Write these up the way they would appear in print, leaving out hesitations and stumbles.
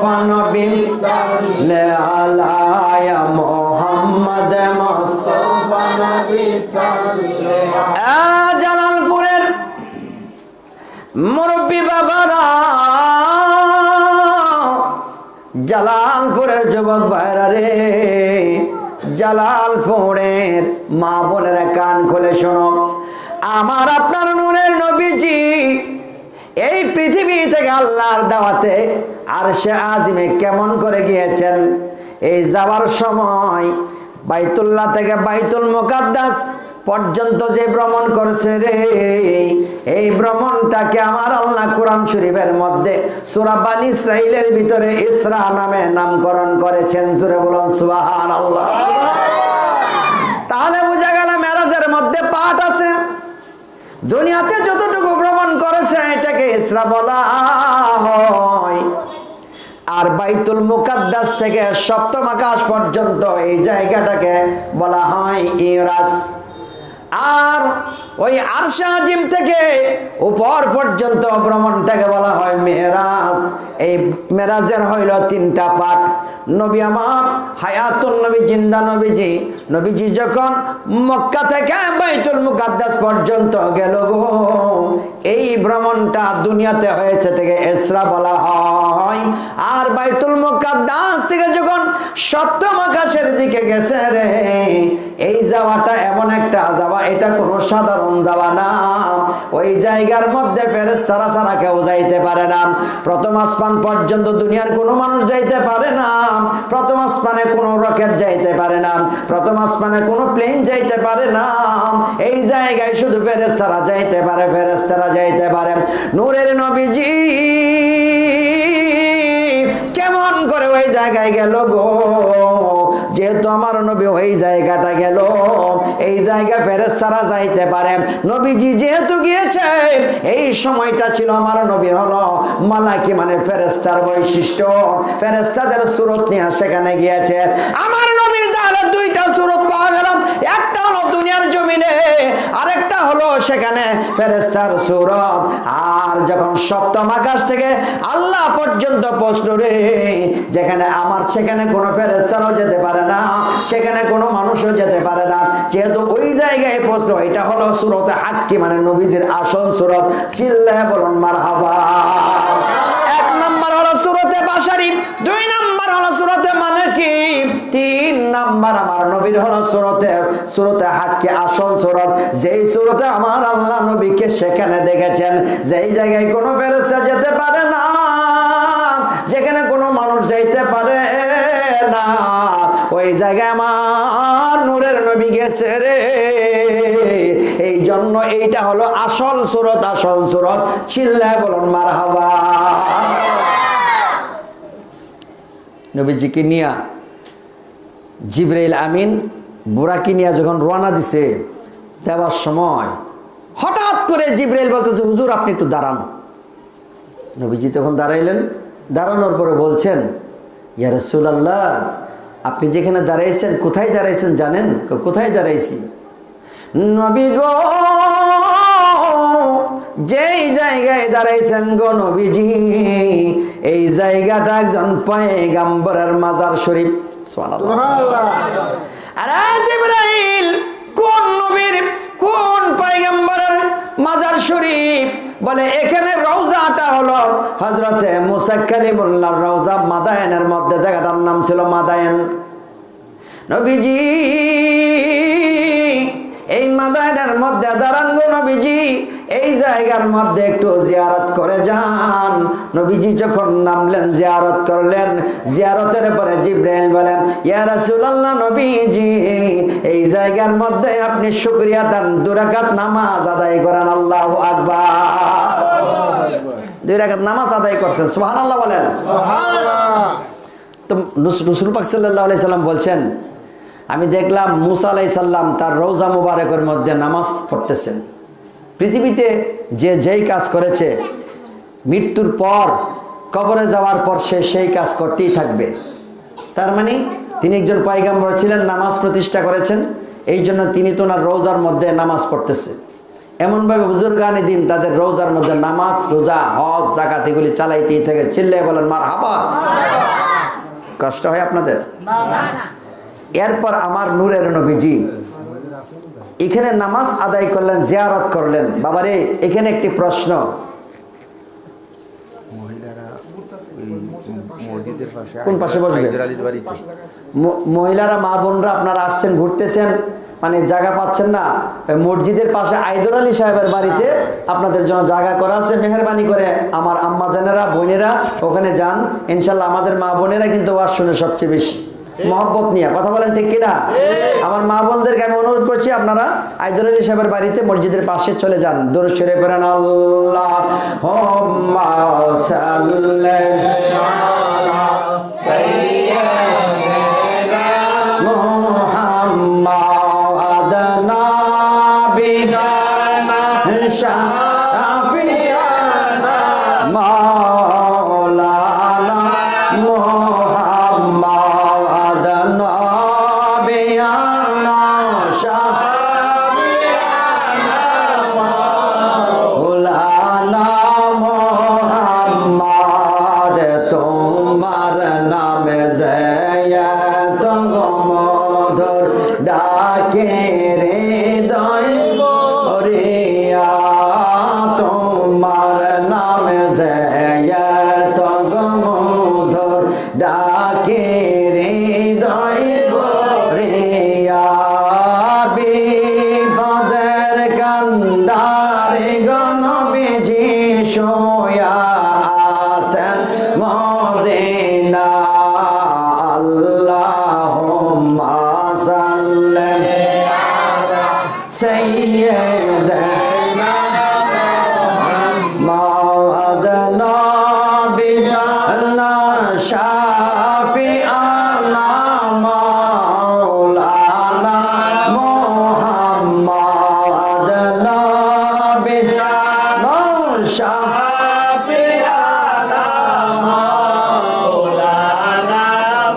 মুস্তফা নবী আলায়া মোহাম্মদ মুস্তফা নবী জালালপুরের মুরব্বী বাবারা, জালালপুরের যুবক ভাইরা রে, জালালপুরের মা বোনেরা কান খুলে শোনো। আমার আপনার নূরের নবীজি এই পৃথিবী থেকে আল্লাহর দাওয়াতে আরশে আজিমে কেমন করে গিয়েছেন। এই যাওয়ার সময় বাইতুল্লাহ থেকে বাইতুল মুকাদ্দাস পর্যন্ত যে ভ্রমণ করেছে রে, এই ভ্রমণটাকে আমার আল্লাহ কোরআন শরীফের মধ্যে সূরা বানী ইসরাঈলের ভিতরে ইসরা নামে নামকরণ করেছেন। জোরে বলুন সুবহানাল্লাহ। তাহলে বোঝা গেল মেরাজের মধ্যে পাঠ আছে। দুনিয়াতে যতটুকু ভ্রমণ করেছে এটাকে ইসরা বলা হয়। আর বাইতুল মুকাদ্দাস থেকে সপ্তম আকাশ পর্যন্ত এই জায়গাটাকে বলা হয় ইরাজ। আর ওই আরশে আজিম থেকে উপর পর্যন্ত ভ্রমণটাকে বলা হয় মেরাজ। এই মেরাজের হইল তিনটা পার্ট। নবী আমার হায়াতুন নবী, জিন্দা নবীজি, নবীজি যখন মক্কা থেকে বাইতুল মুকাদ্দাস পর্যন্ত গেল গো, এই ভ্রমণটা দুনিয়াতে হয়েছে থেকে ইসরা বলা হয়। আর বাইতুল মুকাদ্দাস থেকে যখন সপ্তম আকাশের দিকে গেছে রে, এই যাওয়াটা এমন একটা যাওয়া, এটা কোনো সাধারণ যাওয়া না। ওই জায়গার মধ্যে ফেরেশতারা ছাড়া কেউ যাইতে পারে না। প্রথম আসমান পর্যন্ত দুনিয়ার কোনো মানুষ যাইতে পারে না। প্রথম আসমানে কোনো রকেট যাইতে পারে না। প্রথম আসমানে কোনো প্লেন যাইতে পারে না। এই জায়গায় শুধু ফেরেশতারা যাইতে পারে, ফেরেশতারা যাইতে পারে। নূরের নবীজি কেমন করে ওই জায়গায় গেল গো? যেহেতু আমার নবী ওই জায়গাটা গেল, এই জায়গা ফেরেশতারা যাইতে পারে। নবীজি যেহেতু গিয়েছে, এই সময়টা ছিল আমার নবীর হলো মালাকি, মানে ফেরেশতার বৈশিষ্ট্য। ফেরেশতাদের সুরত নিয়ে সেখানে গিয়েছে। আমার নবীর তাহলে দুইটা সুরত পাওয়া গেল, একটা হলো দুনিয়ার জমিনে, আরেকটা হলো সেখানে ফেরেশতার সুরত। আর যখন সপ্তম আকাশ থেকে আল্লাহ পর্যন্ত পৌঁছল রে, যেখানে আমার সেখানে কোনো ফেরেশতারও যেতে পারে না, সেখানে কোনো মানুষও যেতে পারে না। যেহেতু ওই জায়গায় পৌঁছলো, এটা হলো সুরতে হাক্কি, মানে নবীজির আসল সুরত। চিল্লায়ে বলুন মারহাবা। এক নাম্বার হলো সুরতে বাশারি, দুই নাম্বার হলো সুরতে মালাকি, তিন নাম্বার আমার নবীর হলো সুরতে হাক্কি, আসল সুরত। যেই সুরতে আমার আল্লাহ নবীকে সেখানে দেখেছেন, যেই জায়গায় কোনো ফেরেশতা যেতে পারে না, যেখানে কোনো মানুষ যাইতে পারে না, ওই জায়গায় আমার নূরের নবী গেছে রে। এই জন্য এইটা হলো আসল সুরত, আসল সুরত। চিল্লায় বলুন মারহাবা। নবীজিকে নিয়া জিবরাইল আমিন বুরাকি নিয়া যখন রওনা দিছে, দেওয়ার সময় হঠাৎ করে জিবরাইল বলতেছে, হুজুর আপনি একটু দাঁড়ান। নবীজি তখন দাঁড়াইলেন। দাঁড়ানোর পরে বলছেন, ইয়া রাসূলুল্লাহ, আপনি যেখানে দাঁড়াইছেন, কোথায় দাঁড়াইছেন জানেন? কোথায় দাঁড়াইছি? নবী গো, যেই জায়গায় দাঁড়াইছেন গো নবীজি, এই জায়গাটা একজন পয়গম্বরের মাজার শরীফ। সুবহানাল্লাহ। আরে জিবরাইল, কোন নবীর কোন পয়গম্বরের মাজার শরীফ? বলে এখানে রওজাটা হলো হযরতে মুসা কালিমুল্লাহর রওজা, মাদায়েনের মধ্যে। জায়গাটার নাম ছিল মাদায়েন। নবীজি এই মাদায়েনের মধ্যে দাঁড়ান গো নবীজি, এই জায়গার মধ্যে একটু জিয়ারত করে যান। নবীজি যখন নামলেন, জিয়ারত করলেন। জিয়ারতের পরে জিবরাইল বলেন, ইয়া রাসূলুল্লাহ নবীজি, এই জায়গার মধ্যে আপনি শুকরিয়া দেন, 2 রাকাত নামাজ আদায় করেন। আল্লাহু আকবার। 2 রাকাত নামাজ আদায় করছেন। সুবহানাল্লাহ বলেন। সুবহানাল্লাহ। তো রাসূল পাক সাল্লাল্লাহু আলাইহি সাল্লাম বলছেন, আমি দেখলাম মুসা আলাইহিস সালাম তার রওজা মুবারকের মধ্যে নামাজ পড়তেছেন। পৃথিবীতে যে যেই কাজ করেছে, মৃত্যুর পর, কবরে যাওয়ার পর সে সেই কাজ করতেই থাকবে। তার মানে তিনি একজন পয়গম্বর ছিলেন, নামাজ প্রতিষ্ঠা করেছেন, এই জন্য তিনি তো ওনার রওজার মধ্যে নামাজ পড়তেছে। এমনভাবে বুজুর্গানি দিন তাদের রোজার মধ্যে নামাজ, রোজা, হজ, যাকাত এগুলি চালাইতেই থাকে। চিল্লায় বলেন মারহাবা। কষ্ট হয় আপনাদের? এরপর আমার নূরের নবীজি এখানে নামাজ আদায় করলেন, জিয়ারত করলেন। বাবারে এখানে একটি প্রশ্ন, কোন পাশে বসবে? মহিলারা, মা বোনরা আপনারা আসছেন, ঘুরতেছেন, মানে জায়গা পাচ্ছেন না, মসজিদের পাশে আইদর আলী সাহেবের বাড়িতে আপনাদের জন্য জায়গা করা আছে। মেহরবানি করে আমার আম্মা জানেরা, বোনেরা ওখানে যান। ইনশাল্লাহ আমাদের মা বোনেরা কিন্তু ওয়াজ শুনে সবচেয়ে বেশি মহব্বত নিয়ে, কথা বলেন ঠিক কিনা? আমার মা বোনদেরকে আমি অনুরোধ করছি আপনারা আইদর আলী সাহেবের বাড়িতে মসজিদের পাশে চলে যান। দরুদ শরীফ পড়েন, আল্লাহুম্মা সাল্লি আলা সাইয়্যিদিনা মুহাম্মাদ নাবিয়ানা শাফিয়ানা মাওলানা মুহাম্মাদ নাবিয়ানা শাফিয়ানা মাওলানা মুহাম্মাদ। তোমার নামে জয়ত গমধর ডাকে রে দয়া, তোমার নামে জয়ত গমধর ডাকে রে দয়া, বিপদের কান্ডারে গণবিজি সোয়া আছেন মদিনা। আল্লাহুম্মা সাল্লি আলা সাইয়্যিদিনা মুহাম্মাদ নাবিয়ানা শাফিআনা মাওলানা মুহাম্মাদ নাবিয়ানা শাফিআনা মাওলানা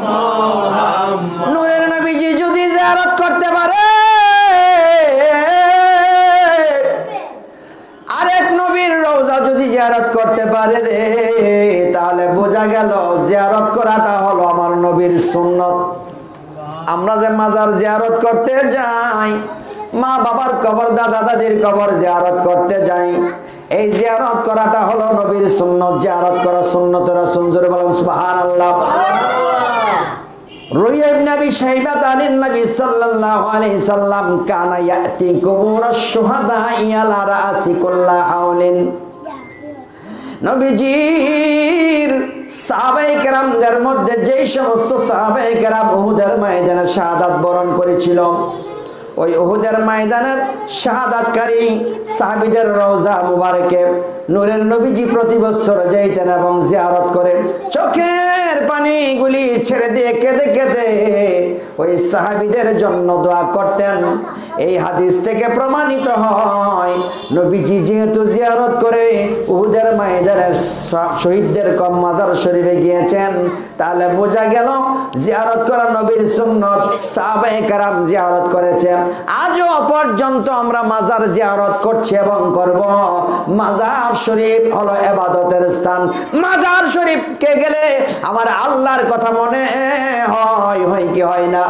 মুহাম্মাদ। নূরের নবীজি যদি জিয়ারত করতে পারে, আরেক নবীর রওজা যদি জিয়ারত করতে পারে রে, তাহলে বোঝা গেল জিয়ারত করাটা হলো আমার নবীর সুন্নত। আমরা যে মাজার জিয়ারত করতে যাই, মা বাবার কবর, দাদা দাদির কবর জিয়ারত করতে যাই, এই জিয়ারত করাটা হলো নবীর সুন্নত। জিয়ারত করা সুন্নত রাসূল, জোরে বলেন সুবহানাল্লাহ। রুইয়া ইবনে আবি শাইবাত আনিন নবী সাল্লাল্লাহু আলাইহি সাল্লাম কানা ইয়াতি কুবুরাশ শুহাদা ইলা রাসি কুল্লা হাওলিন। নবীজির সাহাবায়ে কেরামদের মধ্যে যেই সমস্ত সাহাবায়ে কেরাম উহুদের ময়দানে শাহাদাত বরণ করেছিল, ওই উহুদের ময়দানের শাহাদাতকারী সাহাবীদের রওজা মুবারকে নূরের নবীজি প্রতি বছর যাইতেন এবং জিয়ারত করে চোখের পানিগুলি ছেড়ে দিয়ে কেঁদে কেঁদে ওই সাহাবীদের জন্য দোয়া করতেন। এই হাদিস থেকে প্রমাণিত হয় নবীজি যেহেতু জিয়ারত করে উহুদের ময়দানের শহীদদের মাজার শরীফে গিয়েছেন, তাহলে বোঝা গেল জিয়ারত করা নবীর সুন্নত। সাহাবায়ে কেরাম জিয়ারত করেছে, আজও পর্যন্ত আমরা মাজার জিয়ারত করছি এবং করব। মাজার শরীফ হলো ইবাদতের স্থান। মাজার শরীফকে গেলে আমার আল্লাহর কথা মনে হয় কি হয় না?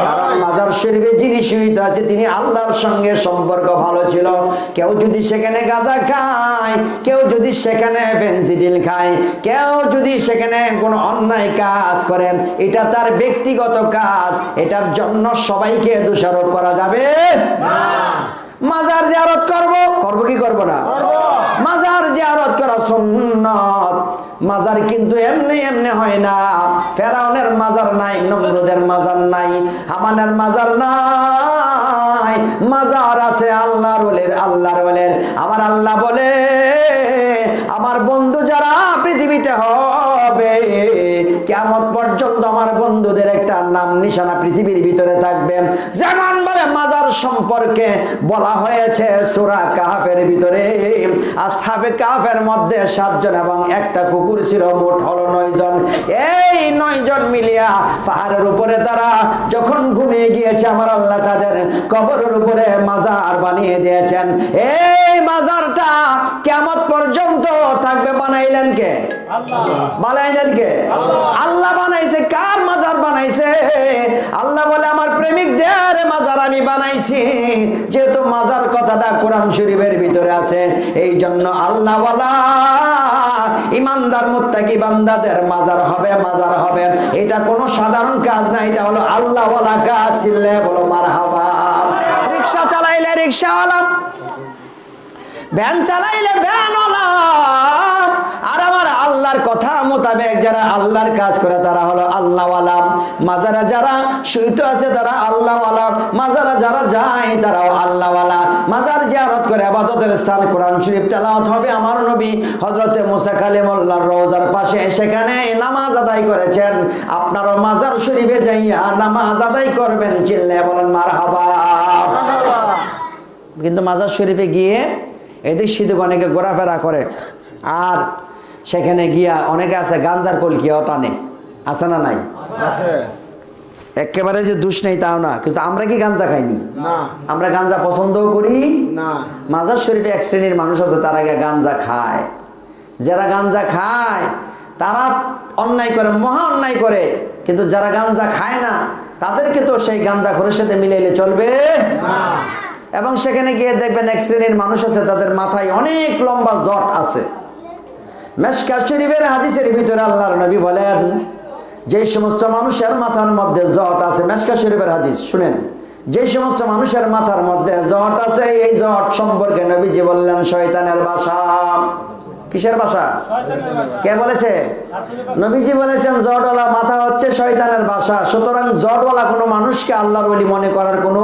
কারণ মাজার শরীফে যিনি শহীদ আছে তিনি আল্লাহর সঙ্গে সম্পর্ক ভালো ছিল। কেউ যদি সেখানে গাঁজা খায়, কেউ যদি সেখানে ফেন্সিডিল খায়, কেউ যদি সেখানে কোনো অন্যায় কাজ করে, এটা তার ব্যক্তিগত কাজ, এটার জন্য সবাইকে দোষারোপ করা যাবে না। মাজার জিয়ারত করব কি করব না? মাজার জিয়ারত করা সুন্নাত। মাজার কিন্তু এমনি এমনি হয় না। ফেরাউনের মাজার নাই, নমরুদের মাজার নাই, হামানের মাজার নাই, মাজার আছে আল্লাহর ওলির। আমার আল্লাহ বলে, আমার বন্ধু যারা পৃথিবীতে হবে কিয়ামত পর্যন্ত আমার বন্ধুদের একটা নাম নিশানা পৃথিবীর ভিতরে থাকবে। যেমন ভাবে মাজার সম্পর্কে বলা হয়েছে সূরা কাহফের ভিতরে, আসহাবে কাহফের মধ্যে 7 জন এবং একটা কুকুর ছিল, মোট হলো 9 জন। এই এই 9 জন মিলিয়া পাহাড়ের উপরে তারা যখন ঘুমিয়ে গিয়েছে, আমার আল্লাহ তাদের কবরের উপরে মাজার বানিয়ে দিয়েছেন। এই মাজারটা কিয়ামত পর্যন্ত থাকবে। বানাইলেন কে? আল্লাহ। বানাইলেন কে? আল্লাহ বানাইছে। কার মাজার বানাইছে? আল্লাহ বলে আমার প্রেমিকদের মাজার আমি বানাইছি। যেহেতু মাজার কথাটা কোরআন শরীফের ভিতরে আছে, এই জন্য আল্লাহ ওয়ালা ইমানদার মুত্তাকি বান্দাদের মাজার হবে, মাজার হবে। এটা কোনো সাধারণ কাজ না, এটা হলো আল্লাহ ওয়ালা কাজ। চিল্লে বলো মারহাবা। রিকশা চালাইলে রিকশাওয়ালা, ভ্যান চালাইলে ভ্যানওয়ালা, আর আমার আল্লাহর কথা মোতাবেক যারা আল্লাহর কাজ করে তারা হলো আল্লাহওয়ালা। মাজারে যারা শুইতে আছে তারা আল্লাহওয়ালা, মাজারে যারা যায় তারাও আল্লাহওয়ালা। মাজার জিয়ারত করে ইবাদতের স্থান, কোরআন শরীফ তেলাওয়াত হবে। আমার নবী হযরতে মুসা কালিমুল্লাহর রওজার পাশে সেখানে নামাজ আদায় করেছেন। আপনারাও মাজার শরীফে যাইয়া নামাজ আদায় করবেন। চিল্লে বলেন মারহাবা। কিন্তু মাজার শরীফে গিয়ে এদিক সেদিক অনেকে ঘোরাফেরা করে, আর সেখানে গিয়া অনেকে আছে গাঞ্জার কলকিও টানে। আছে না নাই? একেবারে যে দুষ নেই তাও না, কিন্তু আমরা কি গাঞ্জা খাইনি? আমরা গাঞ্জা পছন্দও করি না। মাজার শরীফে এক শ্রেণীর মানুষ আছে তারা গিয়ে গাঞ্জা খায়। যারা গাঞ্জা খায় তারা অন্যায় করে, মহা অন্যায় করে। কিন্তু যারা গাঞ্জা খায় না তাদেরকে তো সেই গাঞ্জা ঘরের সাথে মিলাইলে চলবে না। এবং সেখানে গিয়ে দেখবেন এক শ্রেণীর মানুষ আছে তাদের মাথায় অনেক লম্বা জট আছে। মিশকাত শরীফের হাদিসের ভিতরে আল্লাহর নবী বলেন যে সমস্ত মানুষের মাথার মধ্যে জট আছে, মিশকাত শরীফের হাদিস শুনেন, যে সমস্ত মানুষের মাথার মধ্যে জট আছে এই জট সম্পর্কে নবীজি বললেন শয়তানের বাসা। কিসের বাসা? কে বলেছে? নবীজি বলেছেন জটওয়ালা মাথা হচ্ছে শয়তানের বাসা। সুতরাং জটওয়ালা কোনো মানুষকে আল্লাহর ওলি মনে করার কোনো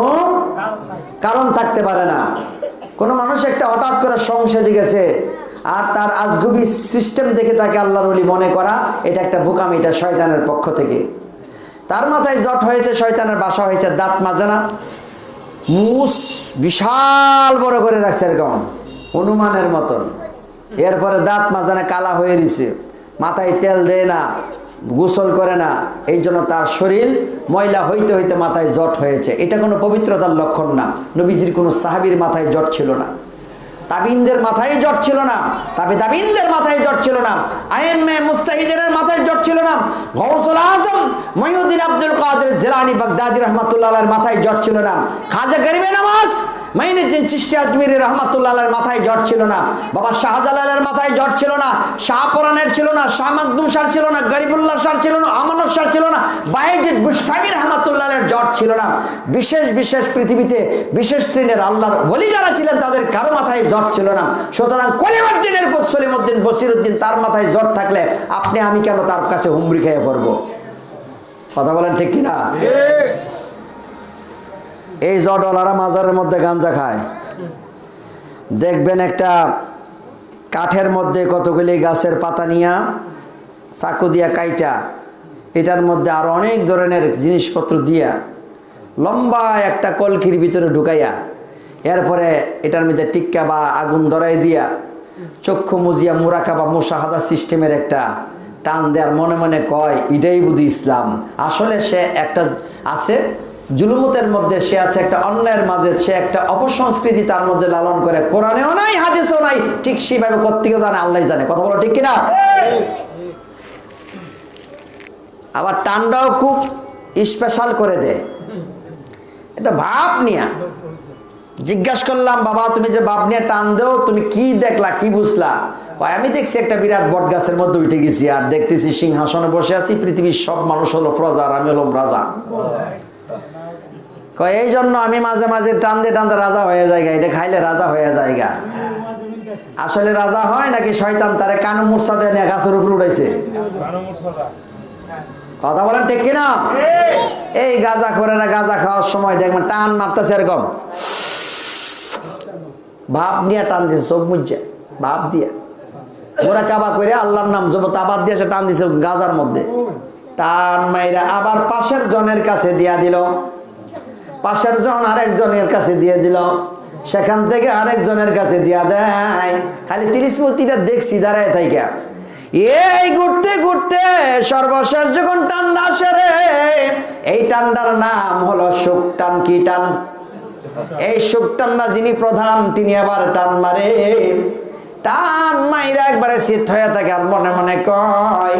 কারণ থাকতে পারে না। কোনো মানুষ একটা হঠাৎ করে সংসেজে গেছে আর তার আজগুবি সিস্টেম দেখে তাকে আল্লাহর ওলি মনে করা, এটা একটা বোকামি, এটা শয়তানের পক্ষ থেকে। তার মাথায় জট হয়েছে, শয়তানের বাসা হয়েছে। দাঁত মাজে না, মুস বিশাল বড় করে রাখছে এরকম হনুমানের মতন। এরপরে দাঁত মাজানে কালা হয়ে দিছে, মাথায় তেল দেয় না, গোসল করে না, এই জন্য তার শরীর ময়লা হইতে হইতে মাথায় জট হয়েছে। এটা কোনো পবিত্রতার লক্ষণ না। নবীজির কোনো সাহাবীর মাথায় জট ছিল না, তাবিনদের মাথায় জট ছিল না, তাবিনদের মাথায় জট ছিল না, আইএমএ মুস্তাহিদের মাথায় জট ছিল না, গৌসুল আজম মহিউদ্দিন আব্দুল কাদের জিলানী বাগদাদি রাহমাতুল্লাহ আলাইহির মাথায় জট ছিল না, খাজা গরিবে নওয়াজ মাইনুদ্দিন চিশতি আজমিরি রাহমাতুল্লাহ আলাইহির মাথায় জট ছিল না, বাবা শাহজালালের মাথায় জট ছিল না, শাহপরানের ছিল না, শাহ মাকদুম শাহ ছিল না, গরিবুল্লাহ শাহ ছিল না, আমানত শাহ ছিল না, বায়েজিদ বুস্তামি রাহমাতুল্লাহ আলাইহির জট ছিল না। বিশেষ বিশেষ পৃথিবীতে বিশেষ শ্রেণীর আল্লাহর ওলি যারা ছিলেন তাদের কারো মাথায় জট ছিল না। সুতরাং কলিমুদ্দিনের পুত্র সলিমউদ্দিন বসিরউদ্দিন তার মাথায় জট থাকলে আপনি আমি কেন তার কাছে হুমড়ি খেয়ে পড়বো? কথা বলেন ঠিক কিনা? এই জটওয়ালারা মাজারের মধ্যে গাঞ্জা খায়। দেখবেন একটা কাঠের মধ্যে কতগুলি গাছের পাতা নিয়া চাকু দিয়া কাইটা এটার মধ্যে আরো অনেক ধরনের জিনিসপত্র দিয়া লম্বা একটা কলকির ভিতরে ঢুকাইয়া এরপরে এটার মধ্যে টিক্কা বা আগুন ধরাই দিয়া চক্ষু মুজিয়া মুরাকাবা মুশাহাদা সিস্টেমের একটা টান দেয়ার মনে মনে কয় এটাই বুঝি ইসলাম। আসলে সে একটা আছে জুলুমতের মধ্যে, সে আছে একটা অন্যায়ের মাঝে, সে একটা অপসংস্কৃতি তার মধ্যে লালন করে। কোরআনেও নাই, হাদিসেও নাই, ঠিক সেইভাবে কোত্থেকে জানে আল্লাহ জানে। কথা বলো ঠিক কিনা? আবার টানটাও খুব স্পেশাল করে দেয়, এটা ভাব নিয়া। জিজ্ঞাসা করলাম বাবা তুমি যে বাপ নিয়ে টান দেও তুমি কি দেখলা, কি বুঝলা? কয় আমি দেখছি একটা বিরাট বট গাছের মধ্যে উঠে গেছি আর দেখতেছি সিংহাসনে বসে আছি, পৃথিবীর সব মানুষ হলো প্রজা আর আমি হলাম রাজা। কয় এই জন্য আমি মাঝে মাঝে টানতে টানতে রাজা হয়ে যায়, এটা খাইলে রাজা হয়ে যায়। আসলে রাজা হয় নাকি শয়তান তারে কানু মূর্ছা দিয়ে নিয়ে গাছের উপর উঠাইছে? কথা বলেন ঠিক কিনা? এই গাঁজা করে না, গাঁজা খাওয়ার সময় দেখবেন টান মারতেছে এরকম ভাব নিয়ে টান দিছে, চোখ মুজছে ভাব দিয়ে ওরা কাবা করে আল্লাহর নাম জপ তাবাদ দিয়ে সে টান দিছে গাজার মধ্যে। টান মাইরা আবার পাশের জনের কাছে দিয়া দিল, পাশের জন আরেকজনের কাছে দিয়ে দিল, সেখান থেকে আরেকজনের কাছে দিয়া দেয়। খালি 30 মূর্তিটা দেখছি দাঁড়ায় থাইকা এই ঘুরতে ঘুরতে সর্বশেষ যখন ঠান্ডা আসে রে, এই ঠান্ডার নাম হলো সুখ টান। কি টান? এই সুখ টান্ডা যিনি প্রধান, তিনি আবার টান মারে। টান মাইরা একবারে শীত হয়ে থাকে, আর মনে মনে কয়,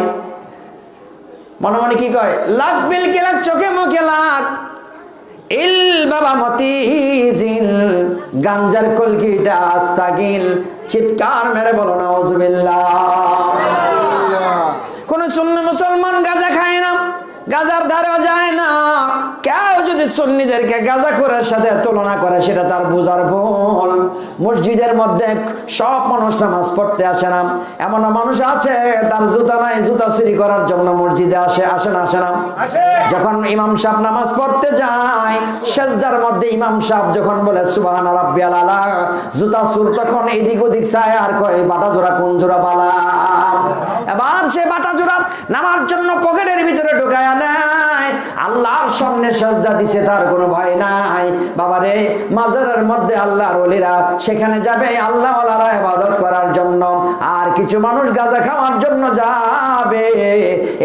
মনে মনে কি কয়, লাখ বিল কে লাখ, চোখে মুখে লাখ, ইল বাবা মতিঝিল, গাঞ্জার কলকিটা আস্তাগিল। চিৎকার মেরে বলো নাউজুবিল্লাহ। কোন সুন্নি মুসলমান গাঁজা খায় না, গাজার ধারেও যায় না। কেউ যদি সুন্নিদেরকে গাঁজাখোরের সাথে তুলনা করে, সেটা তার বুঝার ভুল। মসজিদের মধ্যে সব মানুষ নামাজ পড়তে আসে না, এমন মানুষ আছে তার জুতা নাই, জুতা চুরি করার জন্য মসজিদে আসে না যখন ইমাম সাহেব নামাজ পড়তে যায়, সেজদার মধ্যে ইমাম সাহেব যখন বলে সুবহান রাব্বিয়াল আলা, জুতা চুর তখন এদিক ওদিক চায় আর কয় বাটা জোড়া কোন জোড়া বালা। এবার সে বাটা জোড়া নামার জন্য পকেটের ভিতরে ঢুকায় নাই, আল্লাহর সামনে সাজদা দিছে, তার কোনো ভয় নাই। বাবারে, মাজারের মধ্যে আল্লাহর ওলিরা সেখানে যাবে আল্লাহ ওয়ালারা ইবাদত করার জন্য, আর কিছু মানুষ গাঁজা খাওয়ার জন্য যাবে।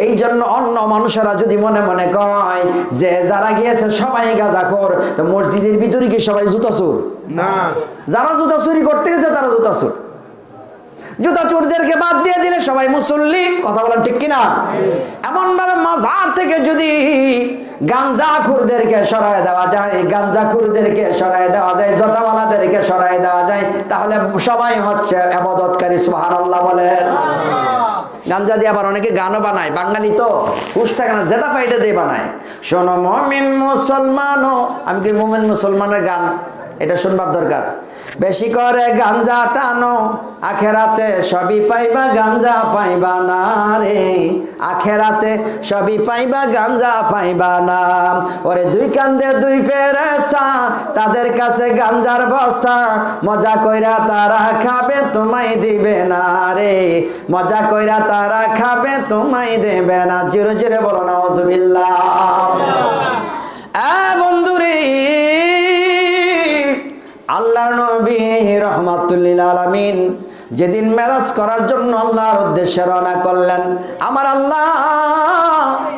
এই জন্য অন্য মানুষেরা যদি মনে মনে কয় যে যারা গিয়েছে সবাই গাঁজাখোর, তো মসজিদের ভিতরে কি সবাই জুতা চোর? না, যারা জুতা চুরি করতে গেছে তারা জুতা চোর। জুতা চোরদেরকে বাদ দিয়ে দিলে সবাই মুসল্লি। কথা বলেন ঠিক কিনা? এমন ভাবে মাজার থেকে যদি গাঞ্জাখুরদেরকে সরায় দেওয়া যায়, গাঞ্জাখুরদেরকে সরায় দেওয়া যায়, জটাওয়ালাদেরকে সরায় দেওয়া যায়, তাহলে সবাই হচ্ছে ইবাদতকারী। সুবহানাল্লাহ বলেন। গাঞ্জা দিয়ে আবার অনেকে গানও বানায়, বাঙালি তো হুশ থাকে না, যেটা পাইটা দিয়ে বানায়। শোনো মুমিন মুসলমানও, আমি কি মুমিন মুসলমানের গান এটা শুনবার দরকার। বেশি করে গাঞ্জা টানো, আখেরাতে সবই পাইবা, গাঞ্জা পাইবা না রে। আখেরাতে সবই পাইবা, গাঞ্জা পাইবা না। ওরে দুই কান্দে দুই ফেরেশতা, তাদের কাছে গাঞ্জার বস্তা, মজা কইরা তারা খাবে, তোমায় দিবে না রে। মজা কইরা তারা খাবে, তোমায় দেবে না। জোরে জোরে বলো নাউজুবিল্লাহ। বন্ধুরে, আল্লাহর নবী রাহমাতুল লিল আলামিন যেদিন মেরাজ করার জন্য আল্লাহর উদ্দেশ্যে রওনা করলেন, আমার আল্লাহ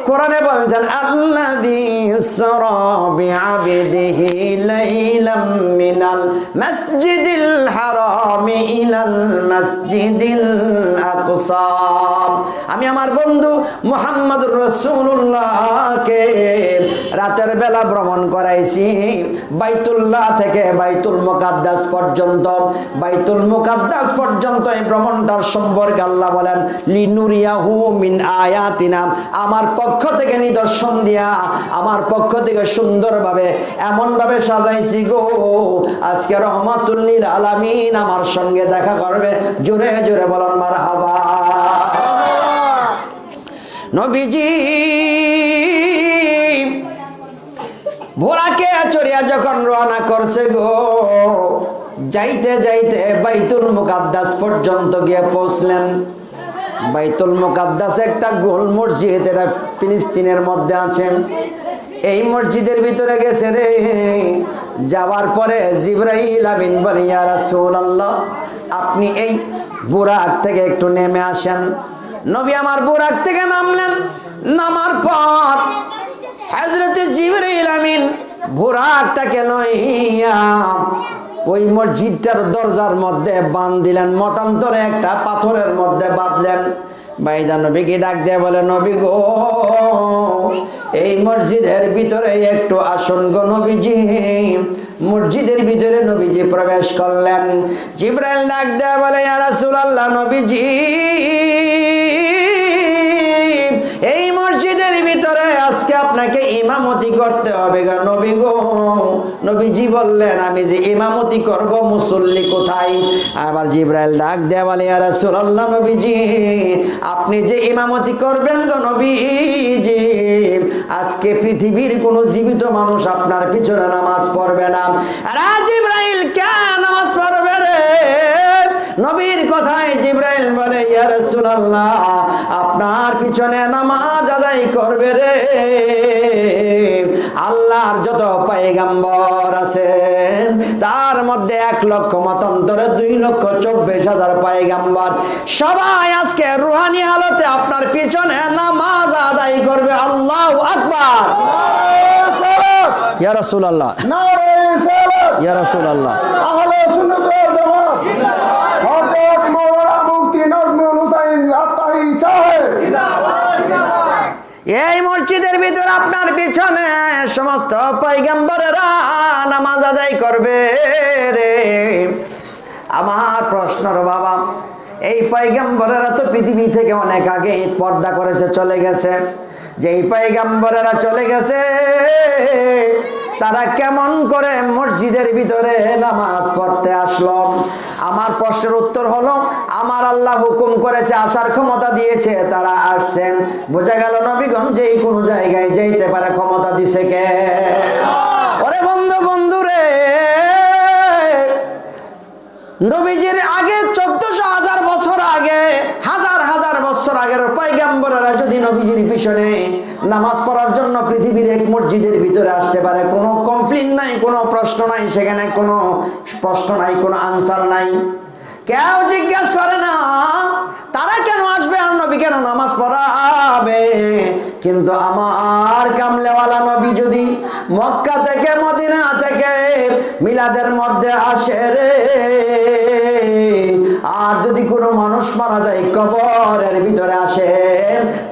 কোরআনে বলছেন, আল্লাযী ইসরা বিআবদিহি লাইলাম মিনাল মাসজিদিল হারামি ইলাল মাসজিদিল আকসা। আমি আমার বন্ধু মুহাম্মদুর রাসূলুল্লাহকে রাতের বেলা ভ্রমণ করাইছি, বাইতুল্লাহ থেকে বাইতুল মুকাদ্দাস পর্যন্ত। বাইতুল মুকাদ্দাস পর্যন্ত এই ভ্রমণটার সম্পর্কে আল্লাহ বলেন, লিনুরিয়াহু মিন আয়াতিনা, আমার পক্ষ থেকে নিদর্শন দিয়া, আমার পক্ষ থেকে সুন্দরভাবে এমনভাবে সাজাইছি গো, আজকে রাহমাতুল লিল আলামিন আমার সঙ্গে দেখা করবে। জোরে জোরে বলেন মারহাবা। নবীজি ঘোড়াকে চড়িয়া যখন রওনা করছে গো, যাইতে যাইতে বাইতুল মুকাদ্দাস পর্যন্ত গিয়ে পৌঁছলেন। বাইতুল মুকাদ্দাস একটা গোল মসজিদ, এটা ফিলিস্তিনের মধ্যে আছে। এই মসজিদের ভিতরে গেছে রে, যাওয়ার পরে জিবরাইল আমিন বলে, ইয়া রাসূলুল্লাহ, আপনি এই বুরাক থেকে একটু নেমে আসেন। নবী আমার বুরাক থেকে নামলেন। নামার পর হযরতে জিবরাইল আমিন বুরাকটাকে লইয়া ওই মসজিদটার দরজার মধ্যে বাঁধ দিলেন, মতান্তরে একটা পাথরের মধ্যে বাঁধলেন। বাইদা নবীকে ডাক দিয়ে বলে, নবী গো, এই মসজিদের ভিতরে একটু আসুন গো নবীজি। মসজিদের ভিতরে নবীজি প্রবেশ করলেন। জিবরাইল ডাক দিয়ে বলে, ইয়া রাসূলুল্লাহ, নবীজি এই মসজিদের ভিতরে আজকে আপনাকে ইমামতি করতে হবে গো নবী গো। নবীজি বললেন, আমি যে ইমামতি করব, মুসল্লি কোথায়? আবার জিবরাইল ডাক দেয়া বলে, ইয়া রাসূলুল্লাহ, নবীজি আপনি যে ইমামতি করবেন গো নবীজি, আজকে পৃথিবীর কোন জীবিত মানুষ আপনার পিছনে নামাজ পড়বে না। আরে জিবরাইল, কে নামাজ পড়বে রে? নবীর কথায় জিবরাইল বলে, ইয়া রাসূলুল্লাহ, আপনার পিছনে নামাজ আদায় করবে রে আল্লাহর যত পয়গম্বর আছেন, তার মধ্যে 1 লক্ষ মতান্তরে 2,24,000 পয়গম্বর, সবাই আজকে রুহানি হালতে আপনার পিছনে নামাজ আদায় করবে। আল্লাহু আকবার। ইয়া রাসূলুল্লাহ, ইয়া রাসূলুল্লাহ, আহলে সুন্নাত ওয়াল জামাত হযরত মাওলানা মুফতি নাজমুল হুসাইন আত্তাহি সাহেব, এই মসজিদের ভিতর আপনার পিছনে সমস্ত পয়গম্বরেরা নামাজ আদায় করবে রে। আমার প্রশ্নর বাবা, এই পয়গম্বরেরা তো পৃথিবী থেকে অনেক আগে পর্দা করেছে, চলে গেছে। যেই পয়গম্বরেরা চলে গেছে, তারা কেমন করে মসজিদের ভিতরে নামাজ পড়তে আসলো? আমার প্রশ্নের উত্তর হলো, আমার আল্লাহ হুকুম করেছে, আসার ক্ষমতা দিয়েছে, তারা আসছেন। বোঝা গেল নবীগণ যেই কোনো জায়গায় যাইতে পারে, ক্ষমতা দিছে কে? ওরে বন্ধু রে, নবীজির আগে 14,000 বছর আগে, হাজার বছর আগের পয়গম্বরেরা যদি নবীজির পিছনে নামাজ পড়ার জন্য পৃথিবীর এক মসজিদের ভিতরে আসতে পারে, কোনো কমপ্লেইন নাই, কোনো প্রশ্ন নাই, সেখানে কোনো প্রশ্ন নাই, কোনো আনসার নাই, কেউ জিজ্ঞেস করে না তারা কেন আসবে আর নবী কেন নামাজ পড়াবে। কিন্তু আমার কামলেওয়ালা নবী যদি মক্কা থেকে মদিনা থেকে মিলাদের মধ্যে আসে রে, আর যদি কোনো মানুষ মারা যায় কবরের ভিতরে আসে,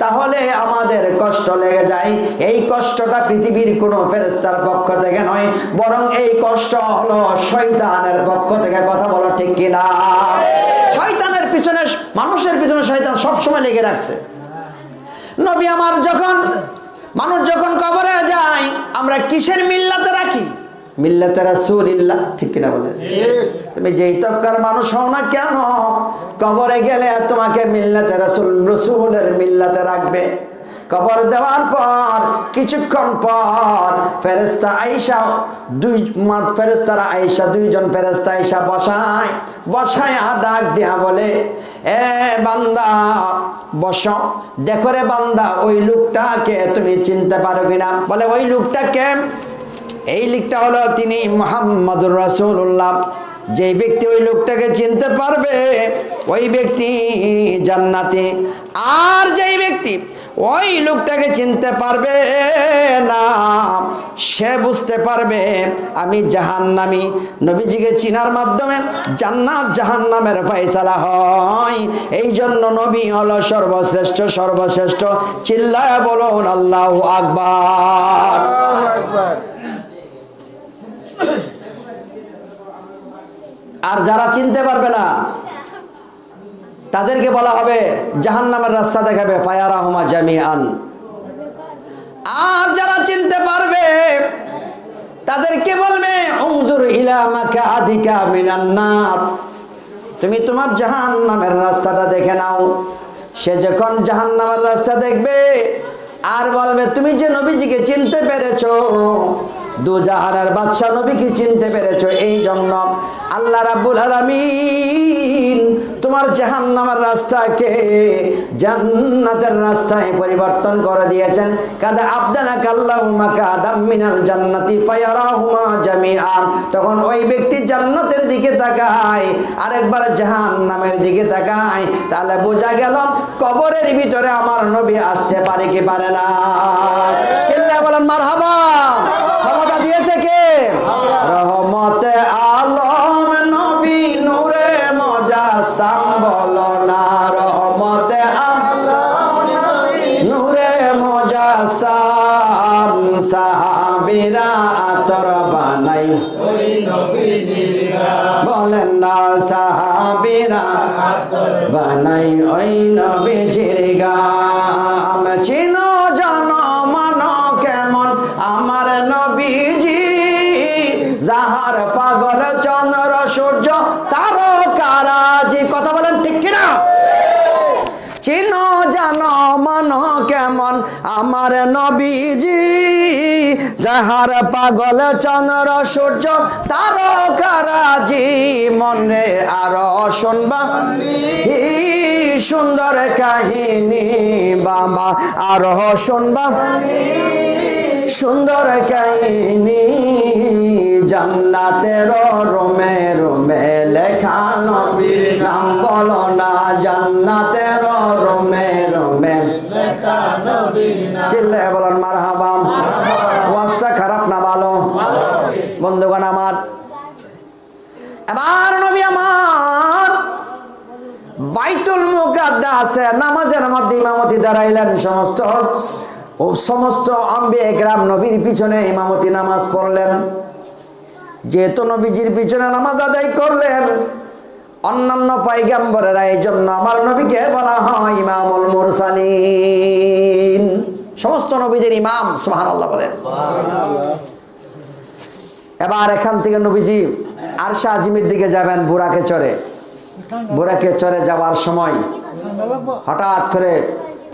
তাহলে আমাদের কষ্ট লেগে যায়। এই কষ্টটা পৃথিবীর কোনো ফেরেশতার পক্ষ থেকে নয়, বরং এই কষ্ট হলো শয়তানের পক্ষ থেকে। কথা বলো ঠিক কিনা? শয়তানের পিছনে, মানুষের পিছনে শয়তান সবসময় লেগে রাখছে। নবী আমার মানুষ যখন কবরে যায়, আমরা কিসের মিল্লাতে রাখি? মিল্লাতে রাসূলিল্লাহ, ঠিক কিনা বলেন? তুমি যেই তবকার মানুষ হও না কেন, কবরে গেলে তোমাকে মিল্লাতে রাসূলের মিল্লাতে রাখবে। কবর দেওয়ার পর কিছুক্ষণ পর ফেরেশতা আয়েশা, দুইজন ফেরেশতা আয়েশা বসায় ডাক দিয়া বলে, এ বান্দা বসো, দেখো রে বান্দা, ওই লোকটাকে তুমি চিনতে পারো কিনা? বলে, ওই লোকটা কে? এই লোকটা হলো তিনি মুহাম্মদুর রাসূলুল্লাহ। যে ব্যক্তি ওই লোকটাকে চিনতে পারবে, ওই ব্যক্তি জান্নাতি। আর যেই ব্যক্তি ওই লোকটাকে চিনতে পারবে না, সে বুঝতে পারবে আমি জাহান্নামী। নবীজিকে চিনার মাধ্যমে জান্নাত জাহান্নামের ফয়সালা হয়। এই জন্য নবী হলো সর্বশ্রেষ্ঠ। চিল্লায়া বলুন আল্লাহু আকবার। আর যারা চিনতে পারবে না, তাদেরকে বলা হবে জাহান্নামের রাস্তা দেখাবে, ফায়ারাহুমা জামিআন। আর যারা চিনতে পারবে, তাদেরকে বলবে উনজুর ইলা মাকাদিকা মিনান নার, তুমি তোমার জাহান্নামের রাস্তাটা দেখে নাও। সে যখন জাহান্নামের রাস্তা দেখবে, আর বলবে তুমি যে নবীজিকে চিনতে পেরেছো, দুজাহানের বাদশা নবীকে চিনতে পেরেছো, এই জন্য আল্লাহ রাব্বুল আলামিন তোমার জাহান্নামের রাস্তাকে জান্নাতের রাস্তায় পরিবর্তন করে দিয়েছেন। কাদা আবদালাকা আল্লাহু মাকাদাম মিনাল জান্নাতি ফায়ারাহুমা জামিআন। তখন ওই ব্যক্তি জান্নাতের দিকে তাকায়, আরেকবার জাহান্নামের দিকে তাকায়। তাহলে বোঝা গেল কবরের ভিতরে আমার নবী আসতে পারে কি পারে না? চিল্লায়া বলেন মারহাবা। ক্ষমতা দিয়েছে কে? রহমতে আলম নবী নূরে মুজাসসাম, বলো না রহমতে আলম নূরে মুজাসসাম। সাহাবীরা আতর বানাই ওই নবীজির গাম, বলেন না সাহাবীরা আতর বানাই ওই নবীজির গাম। চিনো জানো মানো কেমন আমার নবীজি, যাহার পাগল চন্দ্র সূর্য তারকারাজি। কথা বলেন ঠিক কিনা? চিনো জানো কেমন কেমন আমার নবীজি, যাহার পাগল চন্দ্র সূর্য তারকারাজি, মনে আরো শুনবা সুন্দর কাহিনী বাবা, আরো শুনবা সুন্দর কাহিনী, জান্নাতের রুমে রুমে লেখা নবীর নাম বলো না, জান্নাতের রুমে রুমে লেখা নবীর নাম। চিল্লায়ে বলেন মারহাবা। ওয়াজটা খারাপ না ভালো? বন্ধুগণ আমার, এবার নবী আমার বাইতুল মুকাদ্দাসে নামাজের মধ্যে ইমামতি দাঁড়াইলেন। সমস্ত আম্বিয়া একরাম নবীর পিছনে ইমামতি নামাজ পড়লেন। যেহেতু নবীজির পিছনে নামাজ আদায় করলেন, অন্যান্য পয়গম্বরেরা, এই জন্য আমার নবীকে বলা হয় ইমামুল মুরসালিন, সমস্ত নবীদের ইমাম। সুবহানাল্লাহ বলেন। এবার এখান থেকে নবীজি আরশে আজিমের দিকে যাবেন বুরাকে চড়ে। বুরাকে চড়ে যাওয়ার সময় হঠাৎ করে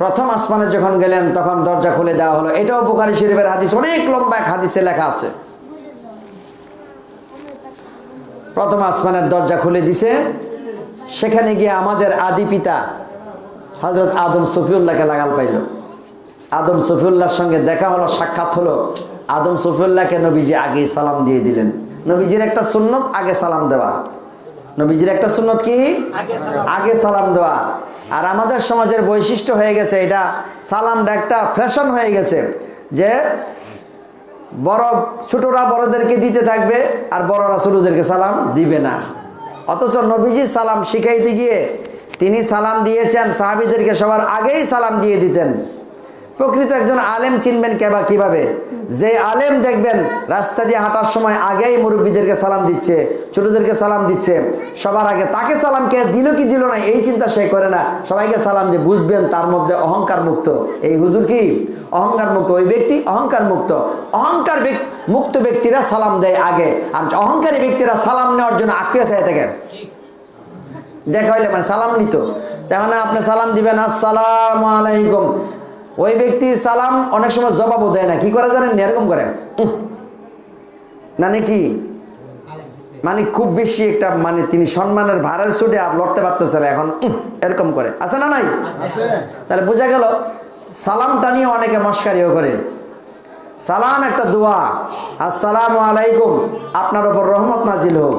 প্রথম আসমানে যখন গেলেন তখন দরজা খুলে দেওয়া হলো। এটাও বুখারী শরীফের হাদিস, অনেক লম্বা এক হাদিসে লেখা আছে। প্রথম আসমানের দরজা খুলে দিছে। সেখানে গিয়ে আমাদের আদি পিতা হযরত আদম সফিউল্লাহকে লাগাল পাইল। আদম সফিউল্লাহর সঙ্গে দেখা হলো, সাক্ষাৎ হলো। আদম সফিউল্লাহকে নবীজি আগে সালাম দিয়ে দিলেন। নবীজির একটা সুন্নত আগে সালাম দেওয়া। নবীজির একটা সুন্নত কি? আগে সালাম দেওয়া। আর আমাদের সমাজের বৈশিষ্ট্য হয়ে গেছে এটা, সালামটা একটা ফ্যাশন হয়ে গেছে, যে বড় ছোটরা বড়দেরকে দিতে থাকবে আর বড়রা ছোটদেরকে সালাম দিবে না। অথচ নবীজি সালাম শিখাইতে গিয়ে তিনি সালাম দিয়েছেন সাহাবীদেরকে সবার আগেই সালাম দিয়ে দিতেন। প্রকৃত একজন আলেম চিনবেন কিভাবে? যে আলেম দেখবেন রাস্তা দিয়ে হাঁটার সময় আগেই মুরব্বীদেরকে সালাম দিচ্ছে, ছোটদেরকে সালাম দিচ্ছে, সবার আগে তাকে সালাম কে দিল কি দিল না এই চিন্তা সে করে না, সবাইকে সালাম দিয়ে বুঝবেন তার মধ্যে অহংকার মুক্ত। এই হুজুর কি অহংকার মুক্ত? ওই ব্যক্তি অহংকার মুক্ত। অহংকার মুক্ত ব্যক্তিরা সালাম দেয় আগে, আর অহংকারী ব্যক্তিরা সালাম নেওয়ার জন্য আঁকিয়ে চাই থাকে। দেখা হইলে মানে সালাম নিত, তেমন আপনি সালাম দিবেন আসসালামু আলাইকুম, ওই ব্যক্তি সালাম অনেক সময় জবাবও দেয় না। কি করে জানেন? এরকম করে, মানে কি, মানে খুব বেশি একটা, মানে তিনি সম্মানের ভারের ছুটে আর লড়তে পারতেছে না, এখন এরকম করে। আছে না নাই? তাহলে বোঝা গেল সালামটা নিয়ে অনেকে মস্কারিও করে। সালাম একটা দোয়া, আসসালামু আলাইকুম, আপনার উপর রহমত নাজিল হোক।